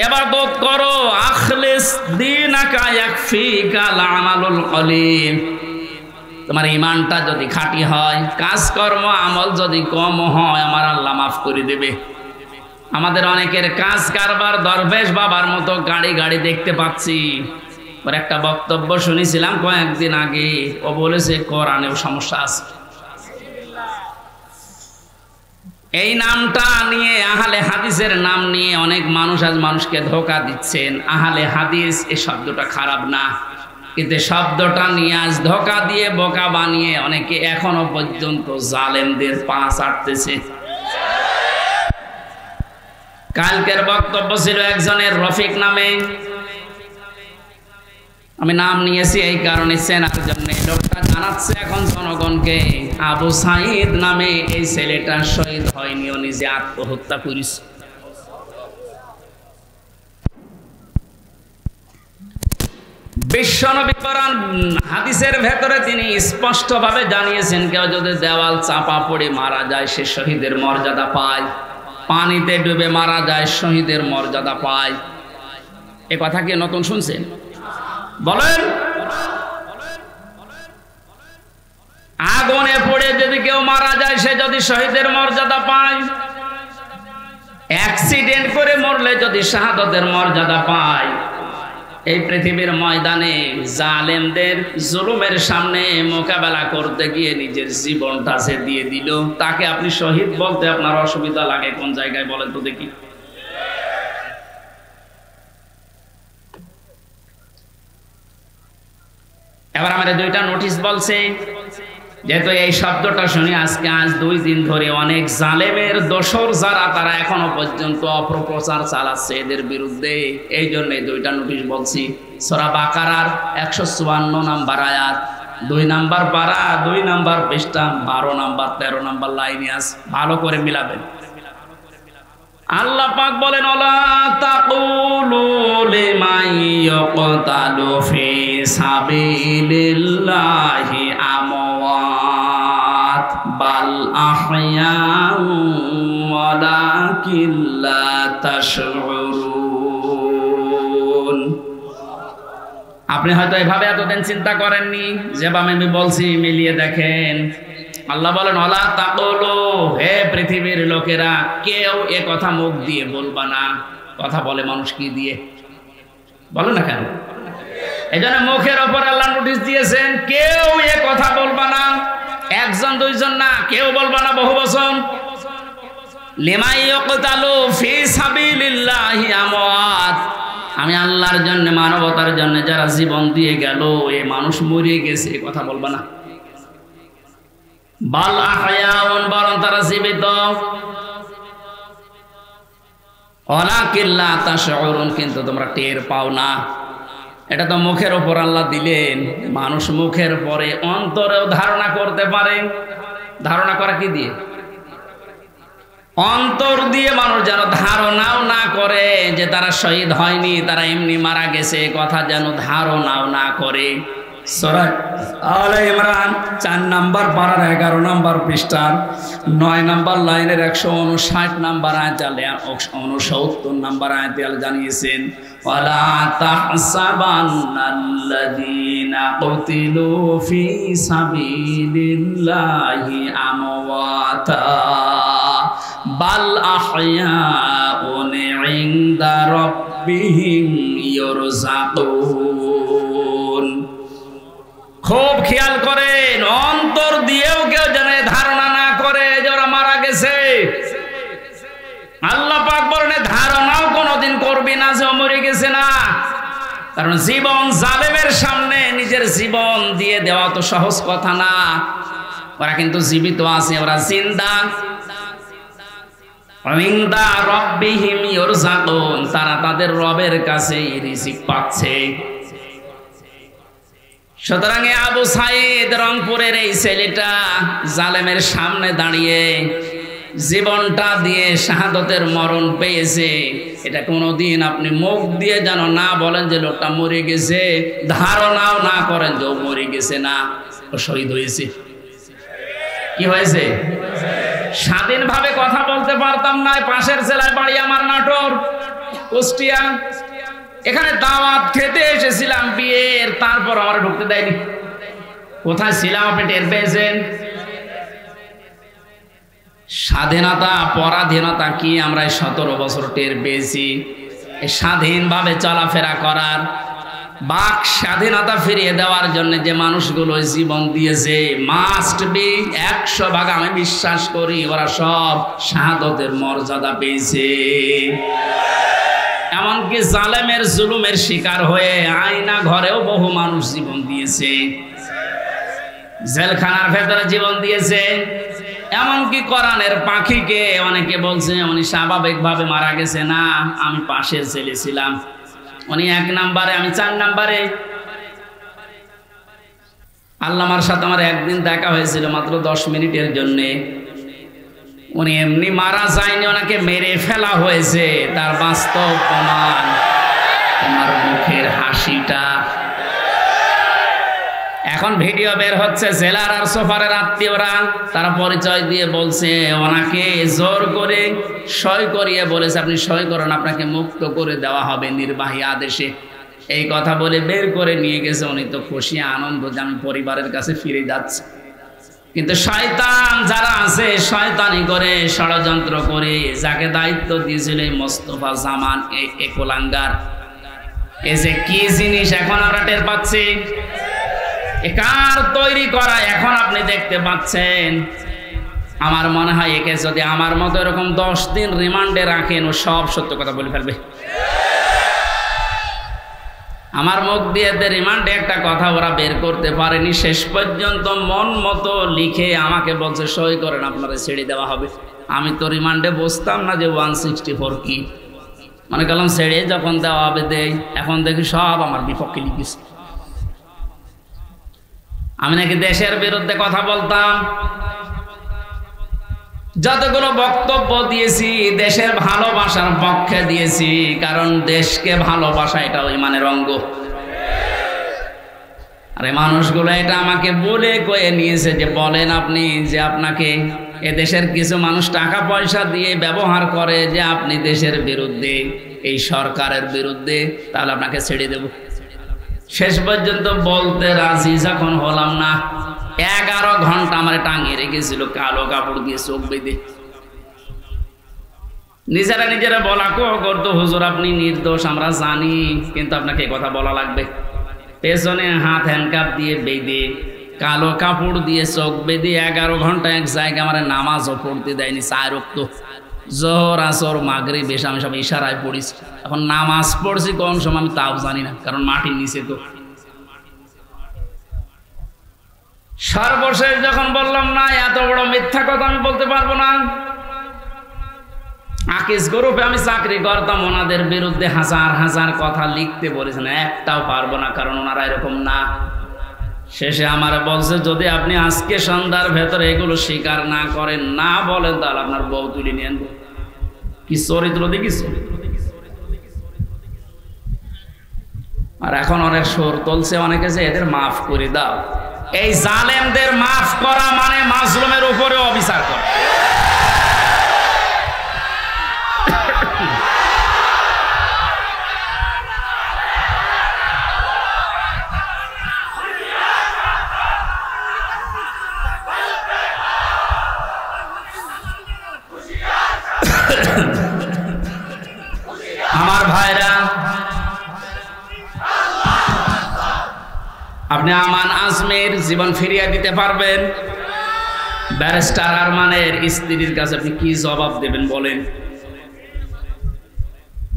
ইবাদত করো, আখলিস দীনাকা ইয়াকফিকাল আমালুল কলিল। তোমার ঈমানটা যদি খাঁটি হয়, কাজকর্ম আমল যদি কম হয়, আমার আল্লাহ মাফ করে দেবে। আমাদের অনেকের কাজ কারবার দরবেশ বাবার মতো গাড়ি গাড়ি দেখতে পাচ্ছি। ওর একটা বক্তব্য শুনেছিলাম কয়েকদিন আগে, ও বলেছে কোরআনেও সমস্যা আছে। এই নামটা নিয়ে, আহলে হাদিসের নাম নিয়ে অনেক মানুষ আজ মানুষকে ধোঁকা দিচ্ছেন। আহলে হাদিস এই শব্দটা খারাপ না, কিন্তু শব্দটা নিয়ে আজ ধোঁকা দিয়ে বোকা বানিয়ে অনেকে এখনো পর্যন্ত জালেমদের পা চাটতেছে। কালকের বক্তব্য ছিল একজনের রফিক নামে, আমি নাম নিয়েছি এই কারণে চেনার জন্য। লোকটা জানাচ্ছে এখন জনগণকে, আবু সাঈদ নামে এই ছেলেটা শহীদ হয়নি, ও নিজে আত্মহত্যা করেছে। বিশ্বনবী কোরআন হাদিসের ভেতরে তিনি স্পষ্টভাবে জানিয়েছেন, কেউ যদি দেওয়াল চাপা পড়ে মারা যায় সে শহীদের মর্যাদা পায়, পানিতে ডুবে মারা যায় শহীদের মর্যাদা পায়। এ কথা কি নতুন শুনছেন? বলেন। আগুনে পড়ে যদি কেউ মারা যায় সে যদি শহীদের মর্যাদা পায়, অ্যাক্সিডেন্ট করে মরলে যদি শাহাদাতের মর্যাদা পায়, এই পৃথিবীর ময়দানে জালেমদের জুলুমের সামনে মোকাবেলা করতে গিয়ে নিজের জীবনটা সে দিয়ে দিল, তাকে আপনি শহীদ বলতে আপনার অসুবিধা লাগে কোন জায়গায় বলেন তো দেখি? এবার আমাদের দুইটা নোটিশ বলছে, যেহেতু এই শব্দটা শুনি আজকে আজ 2 দিন ধরে অনেক জালেমের দোসর যারা, তারা এখনো পর্যন্ত অপপ্রচার চালাচ্ছে এদের বিরুদ্ধে। এই জন্য এই দুইটা নোটিশ বলছি। সূরা বাকারার 154 নম্বর আয়াত, 2 নম্বর পারা, 2 নম্বর পৃষ্ঠা, 12 নম্বর 13 নম্বর লাইনে আছে, ভালো করে মিলাবেন। আল্লাহ পাক বলেন, ওয়ালা তাকুলু লিমান ইয়াকতালু ফি সাবিলিল্লাহি আমওয়াত বাল আহয়াউ ওয়ালাকিন লা তাশউরুন। আপনি হয়তো এভাবে এতদিন চিন্তা করেননি, যেভাবে আমি বলছি মিলিয়ে দেখেন। আল্লাহ বলেন ওয়ালা তাকুলু, হে পৃথিবীর লোকেরা, কেউ এ কথা মুখ দিয়ে বলবা না। কথা বলে মানুষ কি দিয়ে? বলো না কেন? এই জন্য মুখের ওপর আল্লাহ নোটিশ দিয়েছেন, কেউ এ কথা বলবা না। একজন দুইজন না, কেউ বলবা না, বহু বচন। লিমা ইয়ুকতালু ফি সাবিলিল্লাহি আমওয়াত, আমি আল্লাহর জন্য, মানবতার জন্য যারা জীবন দিয়ে গেল, এই মানুষ মরিয়ে গেছে, এই কথা বলবা না। বাল আহয়াউন, বরং তারা জীবিত। ওয়ালাকিন লা তাশউরুন, কিন্তু তোমরা টের পাও না। এটা তো মুখের ওপর আল্লাহ দিলেন, মানুষ মুখের পরে অন্তরেও ধারণা করতে পারে। ধারণা করা কি দিয়ে? অন্তর দিয়ে মানুষ যেন ধারণাও না করে যে তারা শহীদ হয়নি, তারা এমনি মারা গেছে, কথা যেন ধারণাও না করে। সূরা আলে ইমরান 4 নম্বর পারার 11 নম্বর পৃষ্ঠার 9 নম্বর লাইনের 159 নম্বর আয়াতে 69 নম্বর আয়াতে জানিয়েছেন, ওয়ালা তাহসাবান্নাল্লাযীনা কুতিলু ফি সাবিলিল্লাহি আমওয়াতা বাল আহয়াউন ইনদা রাব্বিহিম ইউরযাকুন। খুব খেয়াল করেন, অন্তর দিয়েও কেউ যেন ধারণা না করে যে ওরা মারা গেছে। আল্লাহ পাক বলেন ধারণাও কোনোদিন করবি না যে ও মরে গেছে না। কারণ জীবন জালেমের সামনে নিজের জীবন দিয়ে দেওয়া তো সহজ কথা না। ওরা কিন্তু জীবিত আছে, ওরা জিন্দা। ইনদা রাব্বিহিম ইউরযাকুন, তারা তাদের রবের কাছে রিজিক পাচ্ছে। সুতরাং আবু সাইদ রংপুরের এই ছেলেটা জালেমের সামনে দাঁড়িয়ে জীবনটা দিয়ে শাহাদতের মরণ পেয়েছে। এটা কোনোদিন আপনি মুখ দিয়ে যেন না বলেন যে লোকটা মরে গেছে, ধারণাও না করেন যে ও মরে গেছে না, ও শহীদ হয়েছে। কি হয়েছে? স্বাধীনভাবে কথা বলতে পারতাম না। পাশের জেলায় বাড়ি আমার, নাটোর, কুষ্টিয়া। এখানে দাওয়াত খেতে এসেছিলাম বিয়ের, তারপর আমার ঢুকতে দেয়নি। কোথায় ছিলাম আপনি টের পেয়েছেন? স্বাধীনতা পরাধীনতা কি আমরা 17 বছর টের পেয়েছি। স্বাধীনভাবে চলাফেরা করার, বাক স্বাধীনতা ফিরিয়ে দেওয়ার জন্য যে মানুষগুলো জীবন দিয়েছে, মাস্ট বি 100 ভাগ আমি বিশ্বাস করি ওরা সব শাহাদতের মর্যাদা পেয়েছে। এমনকি জালেমের জুলুমের শিকার হয়ে আয়না ঘরেও বহু মানুষ জীবন দিয়েছে, জেলখানার ভেতরে জীবন দিয়েছে। এমনকি কোরআনের পাখিকে অনেকে বলছে উনি স্বাভাবিকভাবে মারা গেছে না, আমি পাশের জেলে ছিলাম, উনি 1 নম্বরে, আমি 4 নম্বরে। আল্লামার সাথে আমার একদিন দেখা হয়েছিল মাত্র 10 মিনিটের জন্যে। উনি এমনি মারা যায়নি, ওনাকে মেরে ফেলা হয়েছে। তার বাস্তব প্রমাণ তোমার মুখের হাসিটা। এখন ভিডিও বের হচ্ছে, জেলার আর সোফারের আত্মীয়রা তারা পরিচয় দিয়ে বলছে ওনাকে জোর করে সই করিয়ে বলেছে আপনি সই করেন, আপনাকে মুক্ত করে দেওয়া হবে নির্বাহী আদেশে। এই কথা বলে বের করে নিয়ে গেছে। উনি তো খুশি আনন্দ যে আমি পরিবারের কাছে ফিরে যাচ্ছি। কিন্তু শয়তান যারা আছে, শয়তানি করে, ষড়যন্ত্র করে, যাকে দায়িত্ব দিয়েছিল মোস্তফা জামান, এই কোলাঙ্গার, এই যে কি জিনিস এখন আমরা টের পাচ্ছি, কার তৈরি করা এখন আপনি দেখতে পাচ্ছেন। আমার মনে হয় একে যদি আমার মতো এরকম 10 দিন রিমান্ডে রাখেন, ও সব সত্য কথা বলে ফেলবে। আমার মুখ দিয়ে রিমান্ডে একটা কথা ওরা বের করতে পারেনি। শেষ পর্যন্ত মন মতো লিখে আমাকে বলছে সই করেন, আপনারা ছেড়ে দেওয়া হবে। আমি তো রিমান্ডে বসতাম না যে 164 কি, মনে করলাম ছেড়ে যখন দেওয়া হবে দেই। এখন দেখি সব আমার বিপক্ষে লিখেছে। আমি নাকি দেশের বিরুদ্ধে কথা বলতাম। যতগুলো বক্তব্য দিয়েছি দেশের ভালোবাসার পক্ষে দিয়েছি, কারণ দেশকে ভালোবাসা এটা ইমানের অঙ্গ। আরে মানুষগুলো এটা আমাকে বলে কয়ে নিয়েছে যে বলেন আপনি যে আপনাকে এদেশের কিছু মানুষ টাকা পয়সা দিয়ে ব্যবহার করে যে আপনি দেশের বিরুদ্ধে, এই সরকারের বিরুদ্ধে, তাহলে আপনাকে ছেড়ে দেব। শেষ পর্যন্ত বলতে রাজি যখন হলাম না, 11 ঘন্টা আমার টাঙিয়ে রেখেছিল কালো কাপড় দিয়ে চোখ বেঁধে। নিজেরা নিজেরা বলা করতো, হুজুর আপনি নির্দোষ আমরা জানি, কিন্তু আপনাকে কথা বলা লাগবে। পেছনে হাত হ্যান্ডকাপ দিয়ে বেঁধে কালো কাপড় দিয়ে চোখ বেঁধে 11 ঘন্টা এক জায়গায় আমার নামাজও পড়তে দেয়নি। 4 ওয়াক্ত জোহর আসর মাগরিব এশা আমি সব ইশারায় পড়িছি। এখন নামাজ পড়ছি কোন সময় আমি তাও জানি না, কারণ মাটির নিচে তো। সর্বশেষ যখন বললাম না এত বড় মিথ্যা কথা আমি বলতে পারবো না, আকিস গ্রুপে আমি চাকরি করতাম, ওনাদের বিরুদ্ধে হাজার হাজার কথা লিখতে বলেছেন, একটাও পারবো না, কারণ ওনারা এরকম না। শেষে আমার বলছে যদি আপনি আজকে সন্ধ্যার ভেতরে এগুলো স্বীকার না করেন, না বলেন, তাহলে আপনার বউ তুলে নিয়ে আনবো। কি চরিত্র দেখিস। আর এখন অনেক সুর তুলছে অনেকে যে এদের মাফ করে দাও। এই জালেমদের মাফ করা মানে মাজলুমের উপরে অবিচার করা। আমার ভাইরা, আপনি আমান আজমের জীবন ফিরিয়ে দিতে পারবেন? ব্যারিস্টার আরমানের স্ত্রীর কাছে আপনি কি জবাব দেবেন বলেন?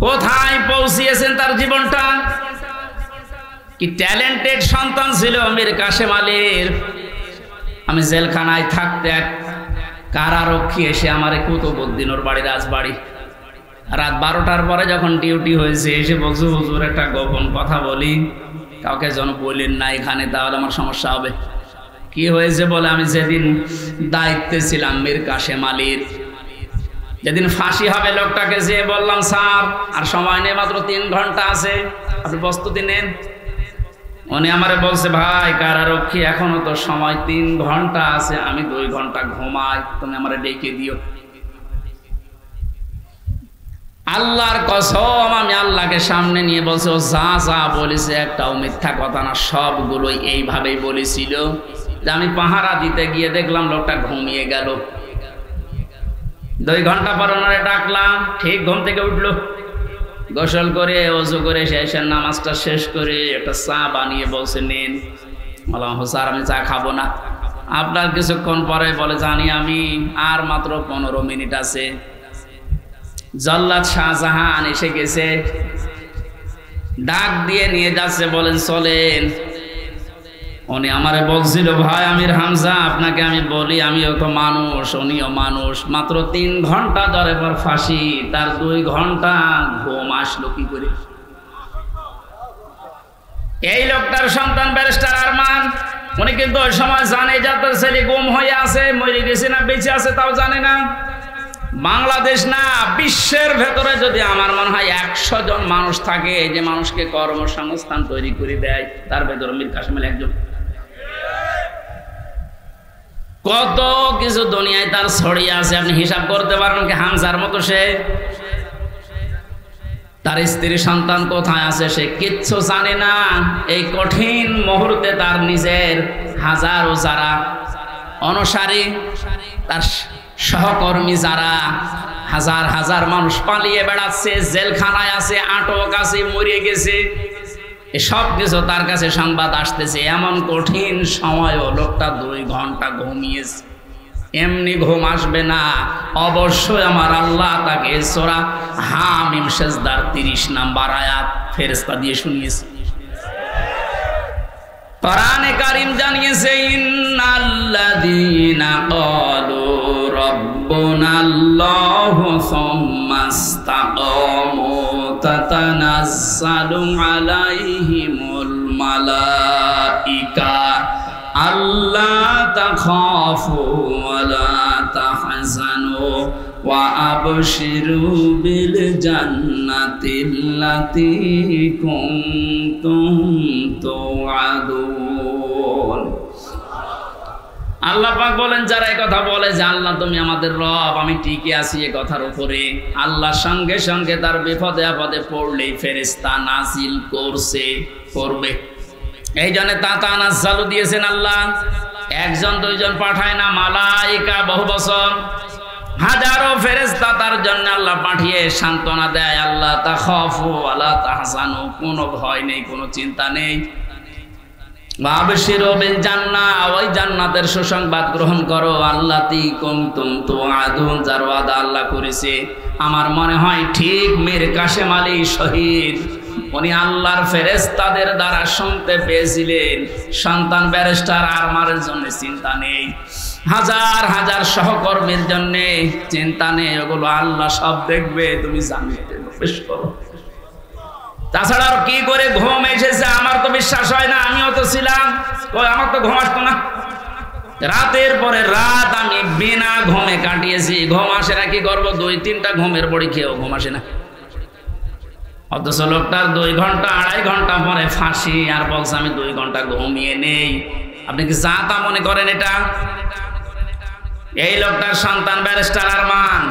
কোথায় পৌঁছিয়েছেন তার জীবনটা? কি ট্যালেন্টেড সন্তান ছিল মীর কাশেম আলীর। আমি জেলখানায় থাকতে এক কারারক্ষী এসে আমার কুতুবউদ্দিন ওর বাড়ি রাজবাড়ি, রাত 12টার পরে যখন ডিউটি হয়েছে এসে বলছে হুজুর একটা গোপন কথা বলি, কাউকে যেন বলেন না এখানে, তাহলে আমার সমস্যা হবে। কি হয়েছে বলে, আমি যেদিন দায়িত্বে ছিলাম মীর কাশেম আলীর, যেদিন ফাঁসি হবে লোকটাকে যে বললাম স্যার আর সময় নেই, মাত্র 3 ঘন্টা আছে, আপনি প্রস্তুতি নেন। উনি আমারে বলছে ভাই কারারক্ষী এখনো তো সময় 3 ঘন্টা আছে, আমি 2 ঘন্টা ঘুমাই, তুমি আমারে ডেকে দিও। আল্লাহর কসম আমি আল্লাহকে সামনে নিয়ে বলছে ও যা যা বলেছে একটাও মিথ্যা কথা না, সবগুলোই এইভাবেই বলেছিল। যে আমি পাহারা দিতে গিয়ে দেখলাম লোকটা ঘুমিয়ে গেল। 2 ঘন্টা পর ওনারে ডাকলাম, ঠিক ঘুম থেকে উঠলো, গোসল করে ওযু করে শেষের নামাজটা শেষ করে একটা চা বানিয়ে বলছে নেন। বললাম স্যার আমি চা খাবো না। আপনার কিছুক্ষণ পরে বলে জানি আমি, আর মাত্র 15 মিনিট আছে। জল্লাদ শাহজাহান এসে গেছে, ডাক দিয়ে নিয়ে যাচ্ছে, বলেন চলেন। উনি আমারে বলছিল ভাই আমির হামজা আপনাকে আমি বলি, আমিও তো মানুষ উনিও মানুষ, মাত্র 3 ঘন্টা ধরে পর ফাঁসি, তার 2 ঘন্টা ঘুম আসলো কি করে? এই লোকটার সন্তান ব্যারিস্টার আরমান, উনি কিন্তু ওই সময় জানে যে তার ছেলে গুম হয়ে আছে, মরে গেছে না বেঁচে আছে তাও জানে না। বাংলাদেশ না বিশ্বের ভেতরে যদি আমার মনে হয় 100 জন মানুষ থাকে যে মানুষকে কর্মসংস্থান তৈরি করে দেয়, তার ভেতরে মীর কাশেম আলী একজন। কত কিছু দুনিয়ায় তার ছড়িয়ে আছে, আপনি হিসাব করতে পারবেন কি হামজার মতো সে? তার স্ত্রী সন্তান কোথায় আছে সে কিচ্ছু জানে না। এই কঠিন মুহূর্তে তার নিজের হাজারো যারা অনুসারী, তার সহকর্মী যারা, হাজার হাজার মানুষ পালিয়ে বেড়াচ্ছে, জেলখানায় আছে, আটক আছে, মরে গেছে, এসব কিছু তার কাছে সংবাদ আসতেছে। এমন কঠিন সময়ও লোকটা 2 ঘন্টা ঘুমিয়েছে। এমনি ঘুম আসবে না, অবশ্যই আমার আল্লাহ তাকে সূরা হামিম সিজদার 30 নম্বর আয়াত ফেরেশতা দিয়ে শুনিয়েছে। কোরআনে কারীম জানিয়েছে ইন্নাল্লাযীনা ক্বালু রাব্বুনাল্লাহু সুম্মা ইসতাকামু তাতানাজ্জালু আলাইহিমুল মালাইকা আল্লা তাখাফু ওয়া লা তাহজানু ওয়া আবশিরু বিল জান্নাতিল্লাতী কুনতুম তুআদুন। আল্লাহ পাক বলেন যারা এই কথা বলে যে আল্লাহ তুমি আমাদের রব, আমি টিকে আছি এই কথার উপরে, আল্লাহর সঙ্গে সঙ্গে তার বিপদে আপদে পড়লেই ফেরেশতা নাজিল করবে। এই জন্য তাতানাজ্জালু দিয়েছেন আল্লাহ। একজন দুইজন পাঠায় না, মালাইকা বহু বছর হাজারো ফেরেশতা তার জন্য আল্লাহ পাঠিয়ে সান্ত্বনা দেয়, আল্লাহ তাখাফু ওয়ালা তাহজানু, কোনো ভয় নেই, কোনো চিন্তা নেই। ওয়াবশিরু বিল জান্নাহ, ওই জান্নাতের সুসংবাদ গ্রহণ করো, আল্লাতী কুনতুম তুআদুন, যার ওয়াদা আল্লাহ করেছে। আমার মনে হয় ঠিক মীর কাসেম আলী শহীদ উনি আল্লাহর ফেরেশতাদের দ্বারা শুনতে পেয়েছিলেন, সন্তান ব্যারিস্টার আরমানের জন্য চিন্তা নেই, হাজার হাজার সহকর্মীর জন্য চিন্তা নেই, ওগুলো আল্লাহ সব দেখবে, তুমি জান্নাতে প্রবেশ করো। তাছাড়া আর কি করে ঘুম এসেছে আমার তো বিশ্বাস হয় না, আমিও তো ছিলাম, আমার তো ঘুম আসতো না। রাতের পরে রাত আমি বিনা ঘুমে কাটিয়েছি। ঘুম আসে না, কি করবো, 2-3টা ঘুমের বড়ি খেয়েও ঘুম আসে না। অথচ লোকটার 2 ঘন্টা 2.5 ঘন্টা পরে ফাঁসি, আর বলছে আমি 2 ঘন্টা ঘুমিয়ে নেই। আপনি কি যা তা মনে করেন এটা? এই লোকটার সন্তান ব্যারিস্টার আরমান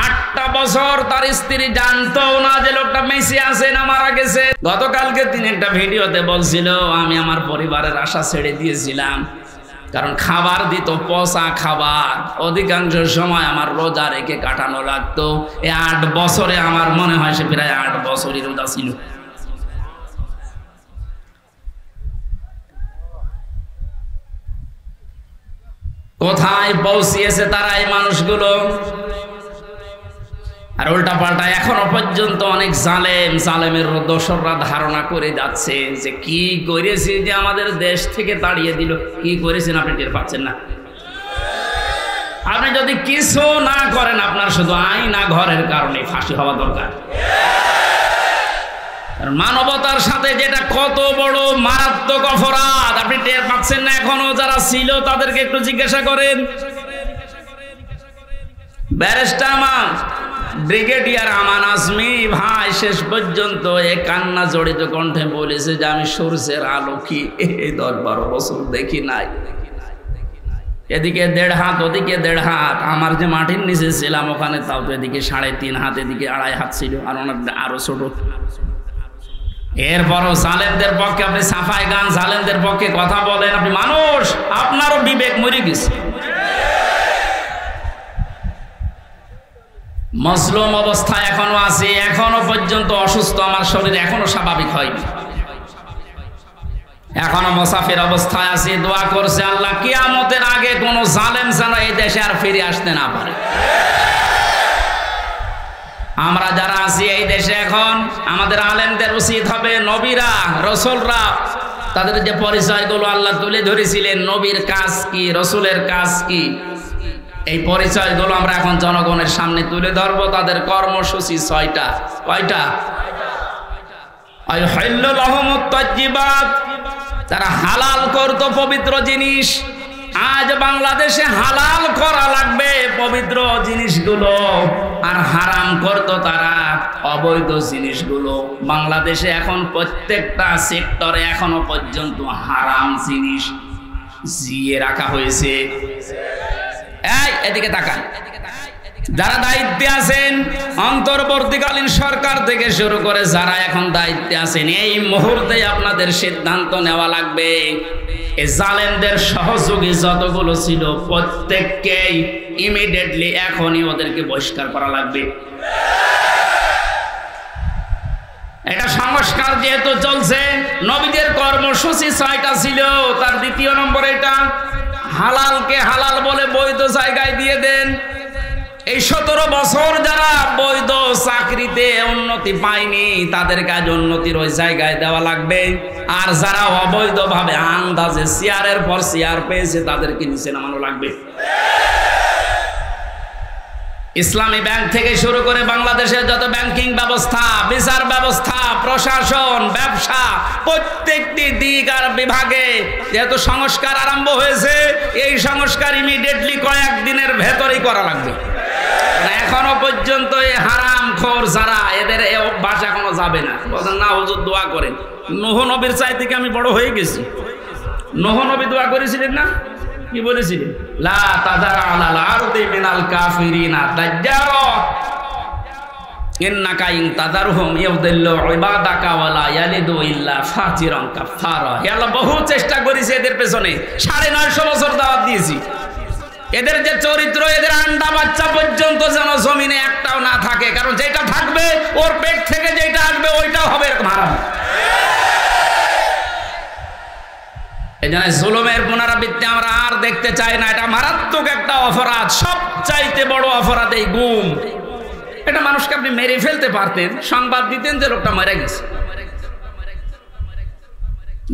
8টা বছর তার স্ত্রী জানতো না যে লোকটা মেসি আছে না মারা গেছে। গতকালকে তিনি একটা ভিডিওতে বলছিল, আমি আমার পরিবারের আশা ছেড়ে দিয়েছিলাম, কারণ খাবার দিত পচা খাবার, অধিকাংশ সময় আমার রোজা রেখে কাটানো লাগতো। এই 8 বছরে আমার মনে হয় সে প্রায় 8 বছরই রোজা ছিল। কোথায় পৌঁছিয়েছে তারা এই মানুষগুলো? আর উল্টা পাল্টা এখনো পর্যন্ত অনেক জালেমের দোসররা ধারণা করে যাচ্ছে যে কি করেছি যে আমাদের দেশ থেকে তাড়িয়ে দিল। কি করেছেন আপনি টের পাচ্ছেন না? আপনি যদি কিছু না করেন, আপনার শুধু আইনা ঘরের কারণে ফাঁসি হওয়া দরকার। মানবতার সাথে যেটা কত বড় মারাত্মক অপরাধ আপনি টের পাচ্ছেন না এখনো? যারা ছিল তাদেরকে একটু জিজ্ঞাসা করেন। ব্যারিস্টার ব্রিগেডিয়ার আমান আজমি ভাই শেষ পর্যন্ত এই কান্না জড়িত কণ্ঠে বলেছে যে আমি সূর্যের আলো কি 10-12 বছর দেখি নাই। এদিকে 1.5 হাত, ওদিকে 1.5 হাত। আমার যে মাটির নিচে ছিলাম ওখানে তাও তো এদিকে 3.5 হাত, এদিকে 2.5 হাত ছিল, আর ওনার আরো ছোট। এরপরও জালেমদের পক্ষে আপনি সাফাই গান, জালেমদের পক্ষে কথা বলেন। আপনি মানুষ, আপনারও বিবেক মরে গেছে। মজলুম অবস্থায় এখনো আছে, এখনো পর্যন্ত অসুস্থ, আমার শরীর এখনো স্বাভাবিক হয়নি, এখনো মুসাফির অবস্থায় আছে। দোয়া করছে আল্লাহ কিয়ামতের আগে কোন জালেম যেন এই দেশে আর ফিরে আসতে না পারে। আমরা যারা আছি এই দেশে এখন, আমাদের আলেমদের উচিত হবে নবীরা রসুলরা তাদের যে পরিচয়গুলো আল্লাহ তুলে ধরেছিলেন, নবীর কাজ কি, রসুলের কাজ কি, এই পরিচয়গুলো আমরা এখন জনগণের সামনে তুলে ধরবো। তাদের কর্মসূচি 6টা। কয়টা? তারা হালাল করতো পবিত্র জিনিস। আজ বাংলাদেশে হালাল করা লাগবে পবিত্র জিনিসগুলো, আর হারাম করতো তারা অবৈধ জিনিসগুলো। বাংলাদেশে এখন প্রত্যেকটা সেক্টরে এখনো পর্যন্ত হারাম জিনিস জিয়ে রাখা হয়েছে। এই এদিকে তাকান, যারা দায়িত্বে আছেন, অন্তর্বর্তীকালীন সরকার থেকে শুরু করে যারা এখন দায়িত্বে আছেন, এই মুহূর্তে আপনাদের সিদ্ধান্ত নেওয়া লাগবে এই জালেমদের সহযোগী যতগুলো ছিল প্রত্যেককেই ইমিডিয়েটলি এখনই ওদেরকে বহিষ্কার করা লাগবে। এটা সংস্কার যেহেতু চলছে, নবীদের কর্মসূচি 6টা ছিল, তার 2 নম্বর এটা হালালকে হালাল বলে বৈধ জায়গায় দিয়ে দেন। এই 17 বছর যারা বৈধ চাকরিতে উন্নতি পায়নি তাদের কাজ উন্নতির ওই জায়গায় দেওয়া লাগবে, আর যারা অবৈধভাবে আন্দাজে চেয়ারের পর চেয়ার পেয়েছে তাদেরকে নিচে নামানো লাগবে। ইসলামী ব্যাংক থেকে শুরু করে বাংলাদেশের যত ব্যাংকিং ব্যবস্থা, বিচার ব্যবস্থা, প্রশাসন, ব্যবসা, প্রত্যেকটি দিক আর বিভাগে যেহেতু সংস্কার আরম্ভ হয়েছে, এই সংস্কার ইমিডিয়েটলি কয়েকদিনের ভেতরেই করা লাগবে। এখনো পর্যন্ত এই হারামখোর যারা, এদের এই অভ্যাস এখনো যাবে না। বলেন না হুজুর দোয়া করেন। নূহ নবীর চাইতে কি আমি বড় হয়ে গেছি? নূহ নবী দোয়া করেছিলেন না? কি বলেছিলেন? লা তাযার আলাল আরদি মিনাল কাফিরিনা দাজ্জারা। ইন্নাকা ইন তাদারহুম ইউদিল্লু ইবাদাকা ওয়ালা ইয়ালিদু ইল্লা ফাজিরান কাফারা। হে আল্লাহ, বহু চেষ্টা করেছি এদের পেছনে, 950 বছর দাওয়াত দিয়েছি। এদের যে চরিত্র, এদের আন্ডা বাচ্চা পর্যন্ত যেন জমিনে একটাও না থাকে, কারণ যেটা থাকবে ওর পেট থেকে যেটা আসবে ওইটাও হবে এরকম হারাম। এই জন্য জুলুমের পুনরাবৃত্তি আমরা আর দেখতে চাই না। এটা মারাত্মক একটা অপরাধ, সবচাইতে বড় অপরাধ এই গুম। এটা মানুষকে আপনি মেরে ফেলতে পারতেন, সংবাদ দিতেন যে লোকটা মারা গেছে।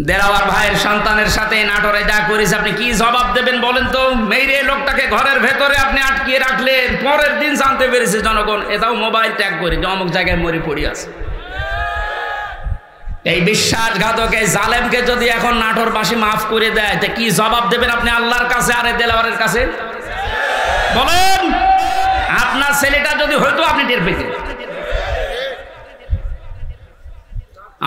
দেরাওয়ার ভাইয়ের সন্তানের সাথে নাটোরে যা করেছে, আপনি কি জবাব দেবেন বলেন তো? মেরে লোকটাকে ঘরের ভেতরে আপনি আটকিয়ে রাখলেন, পরের দিন জানতে পেরেছে জনগণ, এটাও মোবাইল ট্যাগ করে যে অমুক জায়গায় মরে পড়ে আছে। এই বিশ্বাসঘাতক এই জালেমকে যদি এখন নাটোরবাসী মাফ করে দেয়, তো কি জবাব দেবেন আপনি আল্লাহর কাছে আর এই দেলাওয়ারের কাছে? বলেন, আপনার ছেলেটা যদি হয়তো আপনি টের পেতেন।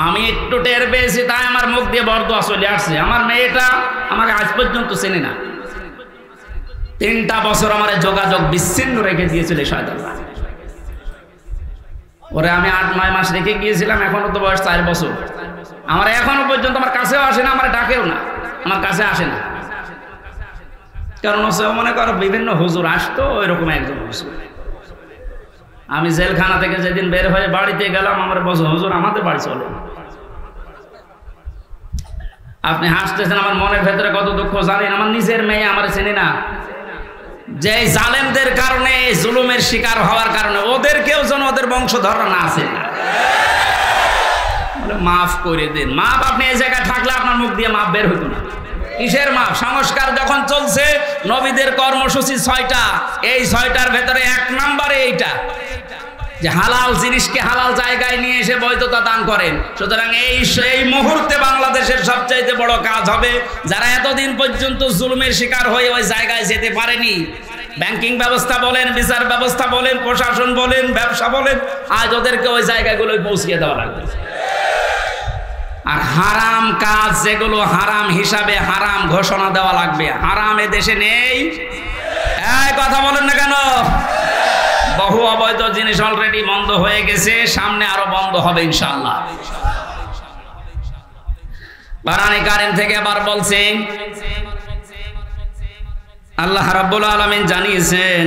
আমি একটু টের পেয়েছি, তাই আমার মুখ দিয়ে বরদোয়া চলে আসছে। আমার মেয়েটা আমাকে আজ পর্যন্ত চেনে না, 3টা বছর আমার যোগাযোগ বিচ্ছিন্ন রেখে দিয়েছিল শয়তান। ওরে আমি 8-9 মাস রেখে গিয়েছিলাম, এখনো তো বয়স 4 বছর। আমার এখনো পর্যন্ত আমার কাছেও আসে না, আমার ডাকেও না, আমার কাছে আসে না। কারণ হচ্ছে মনে করো বিভিন্ন হুজুর আসতো, ওই রকম একজন হুজুর। আমি জেলখানা থেকে যেদিন বের হয়ে বাড়িতে গেলাম, আমার বলছে হুজুর আমাদের বাড়ি চলে। আপনি হাসতেছেন, আমার মনের ভেতরে কত দুঃখ জানেন। আমার নিজের মেয়ে আমার চেনে না, যে জালেমদের কারণে, জুলুমের শিকার হওয়ার কারণে ওদেরকেও যেন ওদের বংশধর না আছে। মাফ করে দিন, মাফ। আপনি এই জায়গায় থাকলে আপনার মুখ দিয়ে মাফ বের হতো না। কিসের মাফ? সংস্কার যখন চলছে, নবীদের কর্মসূচি 6টা, এই 6টার ভেতরে 1 নম্বরে এইটা যে হালাল জিনিসকে হালাল জায়গায় নিয়ে এসে বৈধতা দান করেন। সুতরাং এই মুহূর্তে বাংলাদেশের সবচাইতে বড় কাজ হবে, যারা এতদিন পর্যন্ত জুলুমের শিকার হয়ে ওই জায়গায় যেতে পারেনি, ব্যাংকিং ব্যবস্থা বলেন, বিচার ব্যবস্থা বলেন, প্রশাসন বলেন, ব্যবসা বলেন, আজ ওদেরকে ওই জায়গাগুলোয় পৌঁছিয়ে দেওয়া লাগবে। আর হারাম কাজ যেগুলো হারাম হিসাবে হারাম ঘোষণা দেওয়া লাগবে। হারাম এ দেশে নেই, এই কথা বলেন না কেন? বহু অবৈধ জিনিস অলরেডি বন্ধ হয়ে গেছে, সামনে আরো বন্ধ হবে ইনশাআল্লাহ। কোরআনে কারীম থেকে আবার বলছেন, আল্লাহ রাব্বুল আলামিন জানিয়েছেন,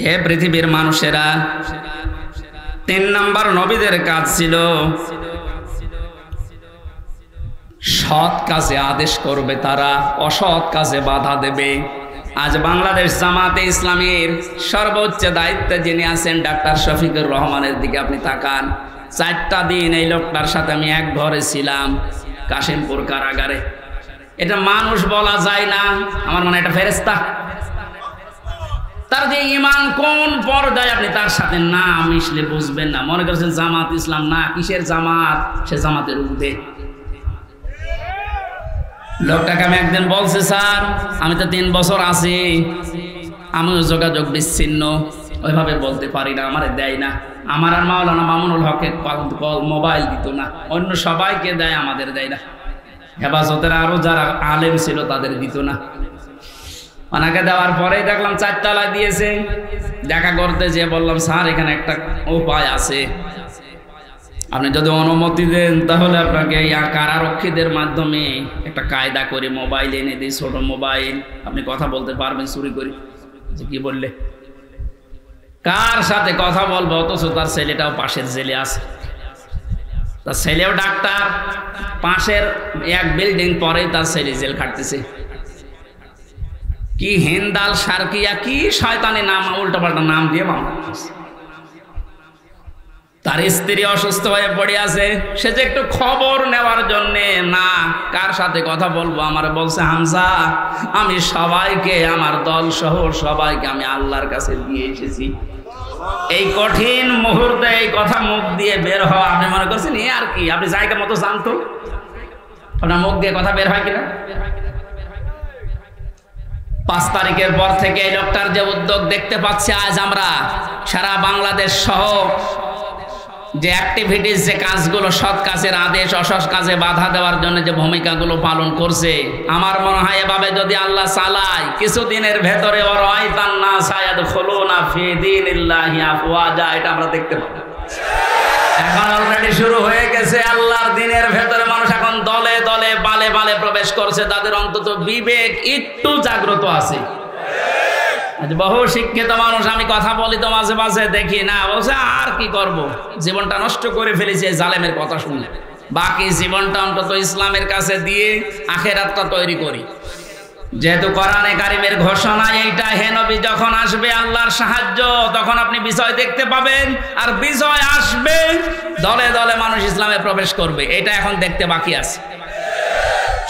হে পৃথিবীর মানুষেরা, 3 নম্বর নবীদের কাজ ছিল সৎ কাজে আদেশ করবে, তারা অসৎ কাজে বাধা দেবে। আজ বাংলাদেশ জামাতে ইসলামীর সর্বোচ্চ দায়িত্বে যিনি আছেন ডাক্তার শফিকুর রহমানের দিকে আপনি তাকান। 4টা দিন এই লোকটার সাথে আমি এক ঘরে ছিলাম, কাশিমপুর কারাগারে। এটা মানুষ বলা যায় না, আমার মনে এটা ফেরেশতা। তার যে ঈমান কোন পর্যায়ে আপনি তার সাথে না মিশলে বুঝবেন না। মনে করছেন জামাত ইসলাম, না, কিসের জামাত? সে জামাতের ঊর্ধ্বে। লোকটাকে আমি একদিন বলছি, স্যার আমি তো 3 বছর আছি, আমিও যোগাযোগ বিচ্ছিন্ন, ওইভাবে বলতে পারি না, আমারে দেয় না। আমার আর মাওলানা মামুনুল হকের মোবাইল দিত না, অন্য সবাইকে দেয়, আমাদের দেয় না। হেফাজতের আরো যারা আলেম ছিল তাদের দিত না। ওনাকে দেওয়ার পরেই দেখলাম 4 তলায় দিয়েছে। দেখা করতে যেয়ে বললাম, স্যার এখানে একটা উপায় আছে, আপনি যদি অনুমতি দেন তাহলে আপনাকে কারারক্ষীদের মাধ্যমে একটা কায়দা করে মোবাইল এনে দিই, ছোট মোবাইল, আপনি কথা বলতে পারবেন চুরি করে। যে কি বললে? কার সাথে কথা বলবো? অথচ তার ছেলেটাও পাশের জেলে আছে, তার ছেলেও ডাক্তার, পাশের এক বিল্ডিং পরেই তার ছেলে জেল খাটতেছে। কি হিন্দাল সার্কিয়া, কি শয়তানি নাম, উল্টোপাল্টা নাম দিয়ে মামলা। তার স্ত্রী অসুস্থ হয়ে পড়ে আছে, সে যে একটু খবর নেওয়ার জন্যে, না কার সাথে কথা বলবো, আমার বলছে হামজা আমি সবাইকে, আমার দল সহ সবাইকে আমি আল্লাহর কাছে দিয়ে এসেছি। এই কঠিন মুহূর্তে এই কথা মুখ দিয়ে বের হওয়া, আপনি মনে করছেন এ আর কি? আপনি জায়গা মতো জানতো আপনার মুখ দিয়ে কথা বের হয় কিনা? 5 তারিখের পর থেকে এই লোকটার যে উদ্যোগ দেখতে পাচ্ছি আজ আমরা সারা বাংলাদেশ সহ যে অ্যাক্টিভিটিস, যে কাজগুলো, সৎ কাজের আদেশ, অসৎ কাজে বাধা দেওয়ার জন্য যে ভূমিকাগুলো পালন করছে, আমার মনে হয় এভাবে যদি আল্লাহ চালায় কিছুদিনের ভেতরে এটা আমরা দেখতে পাবো। এখন অলরেডি শুরু হয়ে গেছে। আল্লাহর দিনের ভেতরে মানুষ এখন দলে দলে বালে বালে প্রবেশ করছে, তাদের অন্তত বিবেক একটু জাগ্রত আছে। বহু শিক্ষিত মানুষ, আমি কথা বলি তো মাঝে মাঝে, দেখি না বলছে আর কি করব, জীবনটা নষ্ট করে ফেলেছে জালেমের কথা শুনে, বাকি জীবনটা অন্তত ইসলামের কাছে দিয়ে আখেরাতটা তৈরি করি। যেহেতু কোরআনে কারিমের ঘোষণা এইটা, হে নবী যখন আসবে আল্লাহর সাহায্য তখন আপনি বিজয় দেখতে পাবেন, আর বিজয় আসবে দলে দলে মানুষ ইসলামে প্রবেশ করবে, এটা এখন দেখতে বাকি আছে।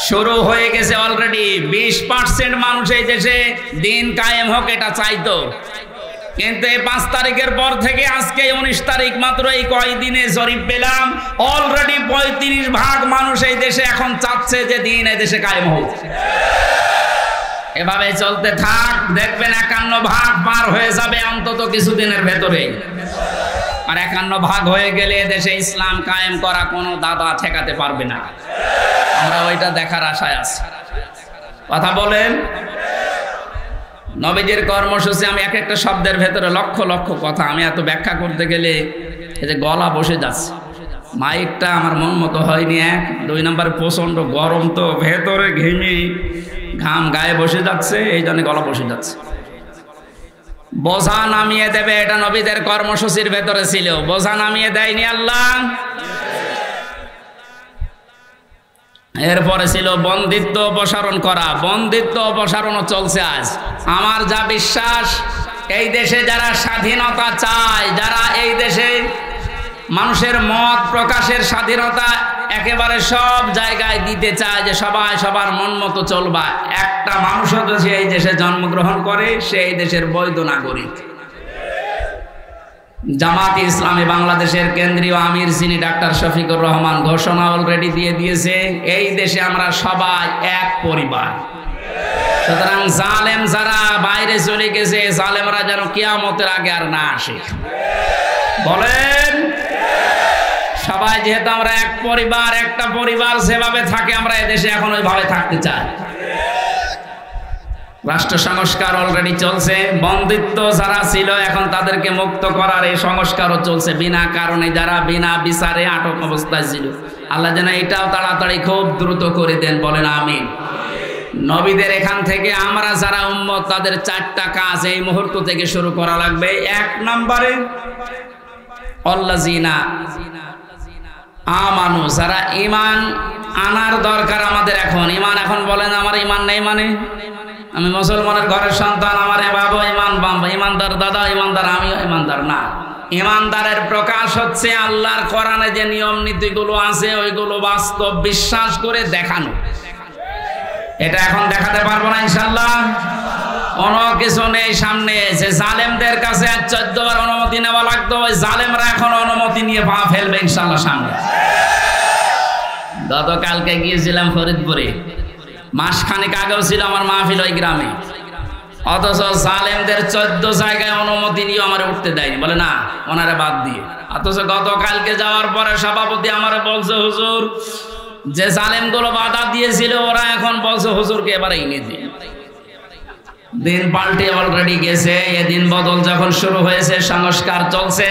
শুরু হয়ে গেছে অলরেডি। 20% মানুষ এই দেশে দিন কায়েম হোক এটা চাইতো, কিন্তু এই 5 তারিখের পর থেকে আজকে 19 তারিখ মাত্র, এই কয়দিনে জরিপ পেলাম অলরেডি 35% মানুষ এই দেশে এখন চাচ্ছে যে দিন এই দেশে কায়েম হোক। এভাবে চলতে থাক, দেখবেন 51% পার হয়ে যাবে অন্তত কিছুদিনের ভেতরে। আর 51% হয়ে গেলে দেশে ইসলাম কায়েম করা কোনো দাদা ঠেকাতে পারবে না। আমরা ওইটা দেখার আশায় আছি। কথা বলেন। নবীজির কর্মসূচি, আমি এক একটা শব্দের ভেতরে লক্ষ লক্ষ কথা, আমি এত ব্যাখ্যা করতে গেলে এই যে গলা বসে যাচ্ছে, মাইকটা আমার মন মতো হয়নি। 2 নম্বর প্রচন্ড গরম, তো ভেতরে ঘেমে ঘাম গায়ে বসে যাচ্ছে, এই জন্য গলা বসে যাচ্ছে। বোঝা নামিয়ে দেবে, এটা নবীদের কর্মসূচির ভেতরে ছিল। বোঝা নামিয়ে দেয়নি আল্লাহ। এরপরে ছিল বন্দিত্ব অপসারণ করা। বন্দিত্ব অপসারণও চলছে আজ। আমার যা বিশ্বাস, এই দেশে যারা স্বাধীনতা চায়, যারা এই দেশে মানুষের মত প্রকাশের স্বাধীনতা একেবারে সব জায়গায় দিতে চায়, যে সবাই সবার মন মতো চলবা, একটা মানুষও যদি এই দেশে জন্মগ্রহণ করে সে এই দেশের বৈধ নাগরিক। জামাতে ইসলামী বাংলাদেশের কেন্দ্রীয় আমির যিনি ডাক্তার শফিকুর রহমান ঘোষণা অলরেডি দিয়ে দিয়েছে, এই দেশে আমরা সবাই এক পরিবার। সুতরাং জালেম যারা বাইরে চলে গেছে, জালেমরা যেন কিয়ামতের আগে আর না আসে। বলেন, সবাই যেহেতু আমরা এক পরিবার, একটা পরিবার যেভাবে থাকে আমরা এদেশে এখন ওইভাবে থাকতে চাই। রাষ্ট্র সংস্কার অলরেডি চলছে। বন্দিত্ব যারা ছিল এখন তাদেরকে মুক্ত করার এই সংস্কারও চলছে। বিনা কারণে যারা বিনা বিচারে আটক অবস্থায় ছিল, আল্লাহ যেন এটাও তাড়াতাড়ি খুব দ্রুত করে দেন। বলেন আমিন। নবীদের এখান থেকে আমরা যারা উম্মত, তাদের 4টা কাজ এই মুহূর্ত থেকে শুরু করা লাগবে। 1 নম্বরে আল্লাযিনা আমানু, যারা ঈমান আনার দরকার আমাদের এখন। ঈমান এখন বলেন আমার ঈমান নেই মানে, আমি মুসলমানের ঘরের সন্তান, আমার বাবা ঈমান, ঈমানদার দাদা ঈমানদার, আমিও ঈমানদার না। ঈমানদারের প্রকাশ হচ্ছে আল্লাহর কোরআনে যে নিয়ম নীতিগুলো আছে ওইগুলো বাস্তব বিশ্বাস করে দেখানো। এটা এখন দেখাতে পারবো না ইনশাআল্লাহ। কোনো কিছু নেই সামনে। যে জালেমদের কাছে 14 বার অনুমতি নেওয়া লাগতো, ওই জালেমরা এখন অনুমতি নিয়ে পা ফেলবে ইনশাআল্লাহ সামনে। গতকালকে গিয়েছিলাম ফরিদপুরে, মাসখানেক আগেও ছিল আমার মাহফিল ওই গ্রামে, অথচ জালেমদের 14 জায়গায় অনুমতি নিয়ে আমার উঠতে দেয়নি। বলে না, ওনারা বাদ দিয়ে। অথচ গতকালকে যাওয়ার পরে সভাপতি আমারে বলছে, হুজুর যে জালেমগুলো বাধা দিয়েছিল ওরা এখন বলছে হুজুরকে এবারে এনে দিন। দিন পাল্টে অলরেডি গেছে। এদিন বদল যখন শুরু হয়েছে, সংস্কার চলছে।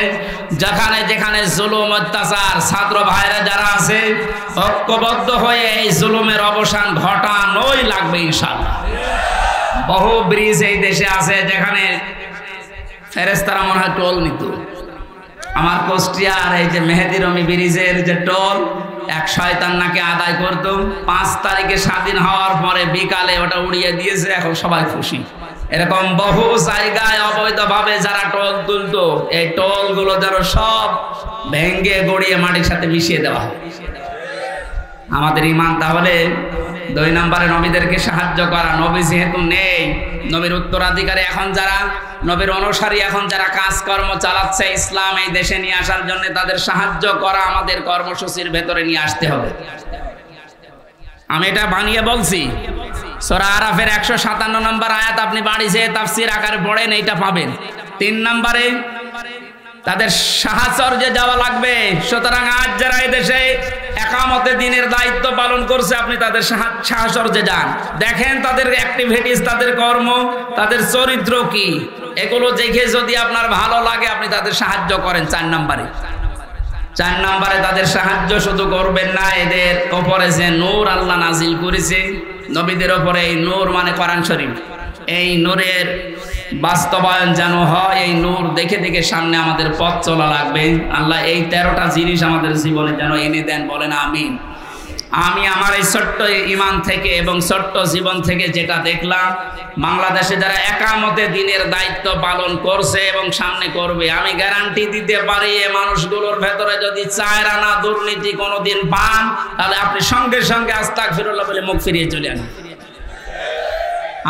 যেখানে যেখানে জুলুম অত্যাচার, ছাত্র ভাইরা যারা আছে ঐক্যবদ্ধ হয়ে এই জুলুমের অবসান ঘটানোই লাগবে ইনশাআল্লাহ। বহু ব্রিজ এই দেশে আছে যেখানে ফেরেশতারা মনে হয় টোল নিত। আমার কুষ্টিয়ার এই যে মেহেদি রমি ব্রিজের যে টোল, এক শয়তান নাকি আদায় করতো। 5 তারিখে স্বাধীন হওয়ার পরে বিকালে ওটা উড়িয়ে দিয়েছে, এখন সবাই খুশি। এরকম বহু জায়গায় অবৈধভাবে যারা টোল তুলতো, এই টোল গুলো যেন সব ভেঙ্গে গড়িয়ে মাটির সাথে মিশিয়ে দেওয়া হয়। আমাদের ঈমান তাহলে 2 নম্বরে নবীদেরকে সাহায্য করা। নবী যেহেতু নেই, নবীর উত্তরাধিকারী এখন যারা, নবীর অনুসারী এখন যারা কাজকর্ম চালাচ্ছে ইসলাম এই দেশে নিয়ে আসার জন্য, তাদের সাহায্য করা আমাদের কর্মসূচির ভেতরে নিয়ে আসতে হবে। আমি এটা বানিয়ে বলছি। সূরা আরাফের 157 নম্বর আয়াত আপনি বাড়ি যেয়ে তাফসীর আকারে পড়েন, এইটা পাবেন। 3 নম্বরে তাদের সাহচর্যে যাওয়া লাগবে। সুতরাং আজ যারা এই দেশে একামতে দিনের দায়িত্ব পালন করছে, আপনি তাদের সাহচর্যে যান, দেখেন তাদের অ্যাক্টিভিটিস, তাদের কর্ম, তাদের চরিত্র কি, এগুলো দেখে যদি আপনার ভালো লাগে আপনি তাদের সাহায্য করেন। 4 নম্বরে তাদের সাহায্য শুধু করবেন না, এদের ওপরে যে নূর আল্লাহ নাজিল করেছে নবীদের ওপরে, এই নূর মানে কোরআন শরীফ, এই নূরের বাস্তবায়ন যেন হয়। এই নূর দেখে দেখে সামনে আমাদের পথ চলা লাগবে। আল্লাহ এই 13টা জিনিস আমাদের জীবনে যেন এনে দেন, বলেন আমিন। আমি আমার এই ছোট্ট ঈমান থেকে এবং ছোট্ট জীবন থেকে যেটা দেখলাম, বাংলাদেশে যারা একামতে দিনের দায়িত্ব পালন করছে এবং সামনে করবে, আমি গ্যারান্টি দিতে পারি এই মানুষগুলোর ভেতরে যদি 4 আনা দুর্নীতি কোনোদিন পান, তাহলে আপনি সঙ্গে সঙ্গে আস্তাগফিরুল্লাহ বলে মুখ ফিরিয়ে চলে আসেন।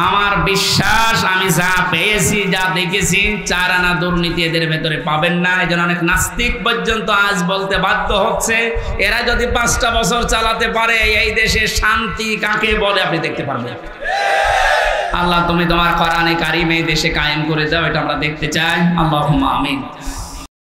আমার বিশ্বাস, আমি যা পেয়েছি, যা দেখেছি, 4 আনা দুর্নীতি এদের ভেতরে পাবেন না। এই জন্য অনেক নাস্তিক পর্যন্ত আজ বলতে বাধ্য হচ্ছে, এরা যদি 5টা বছর চালাতে পারে এই দেশে শান্তি কাকে বলে আপনি দেখতে পারবেন। আল্লাহ তুমি তোমার কোরআনে কারিম এই দেশে কায়েম করে দাও, এটা আমরা দেখতে চাই। আল্লাহুম্মা আমিন।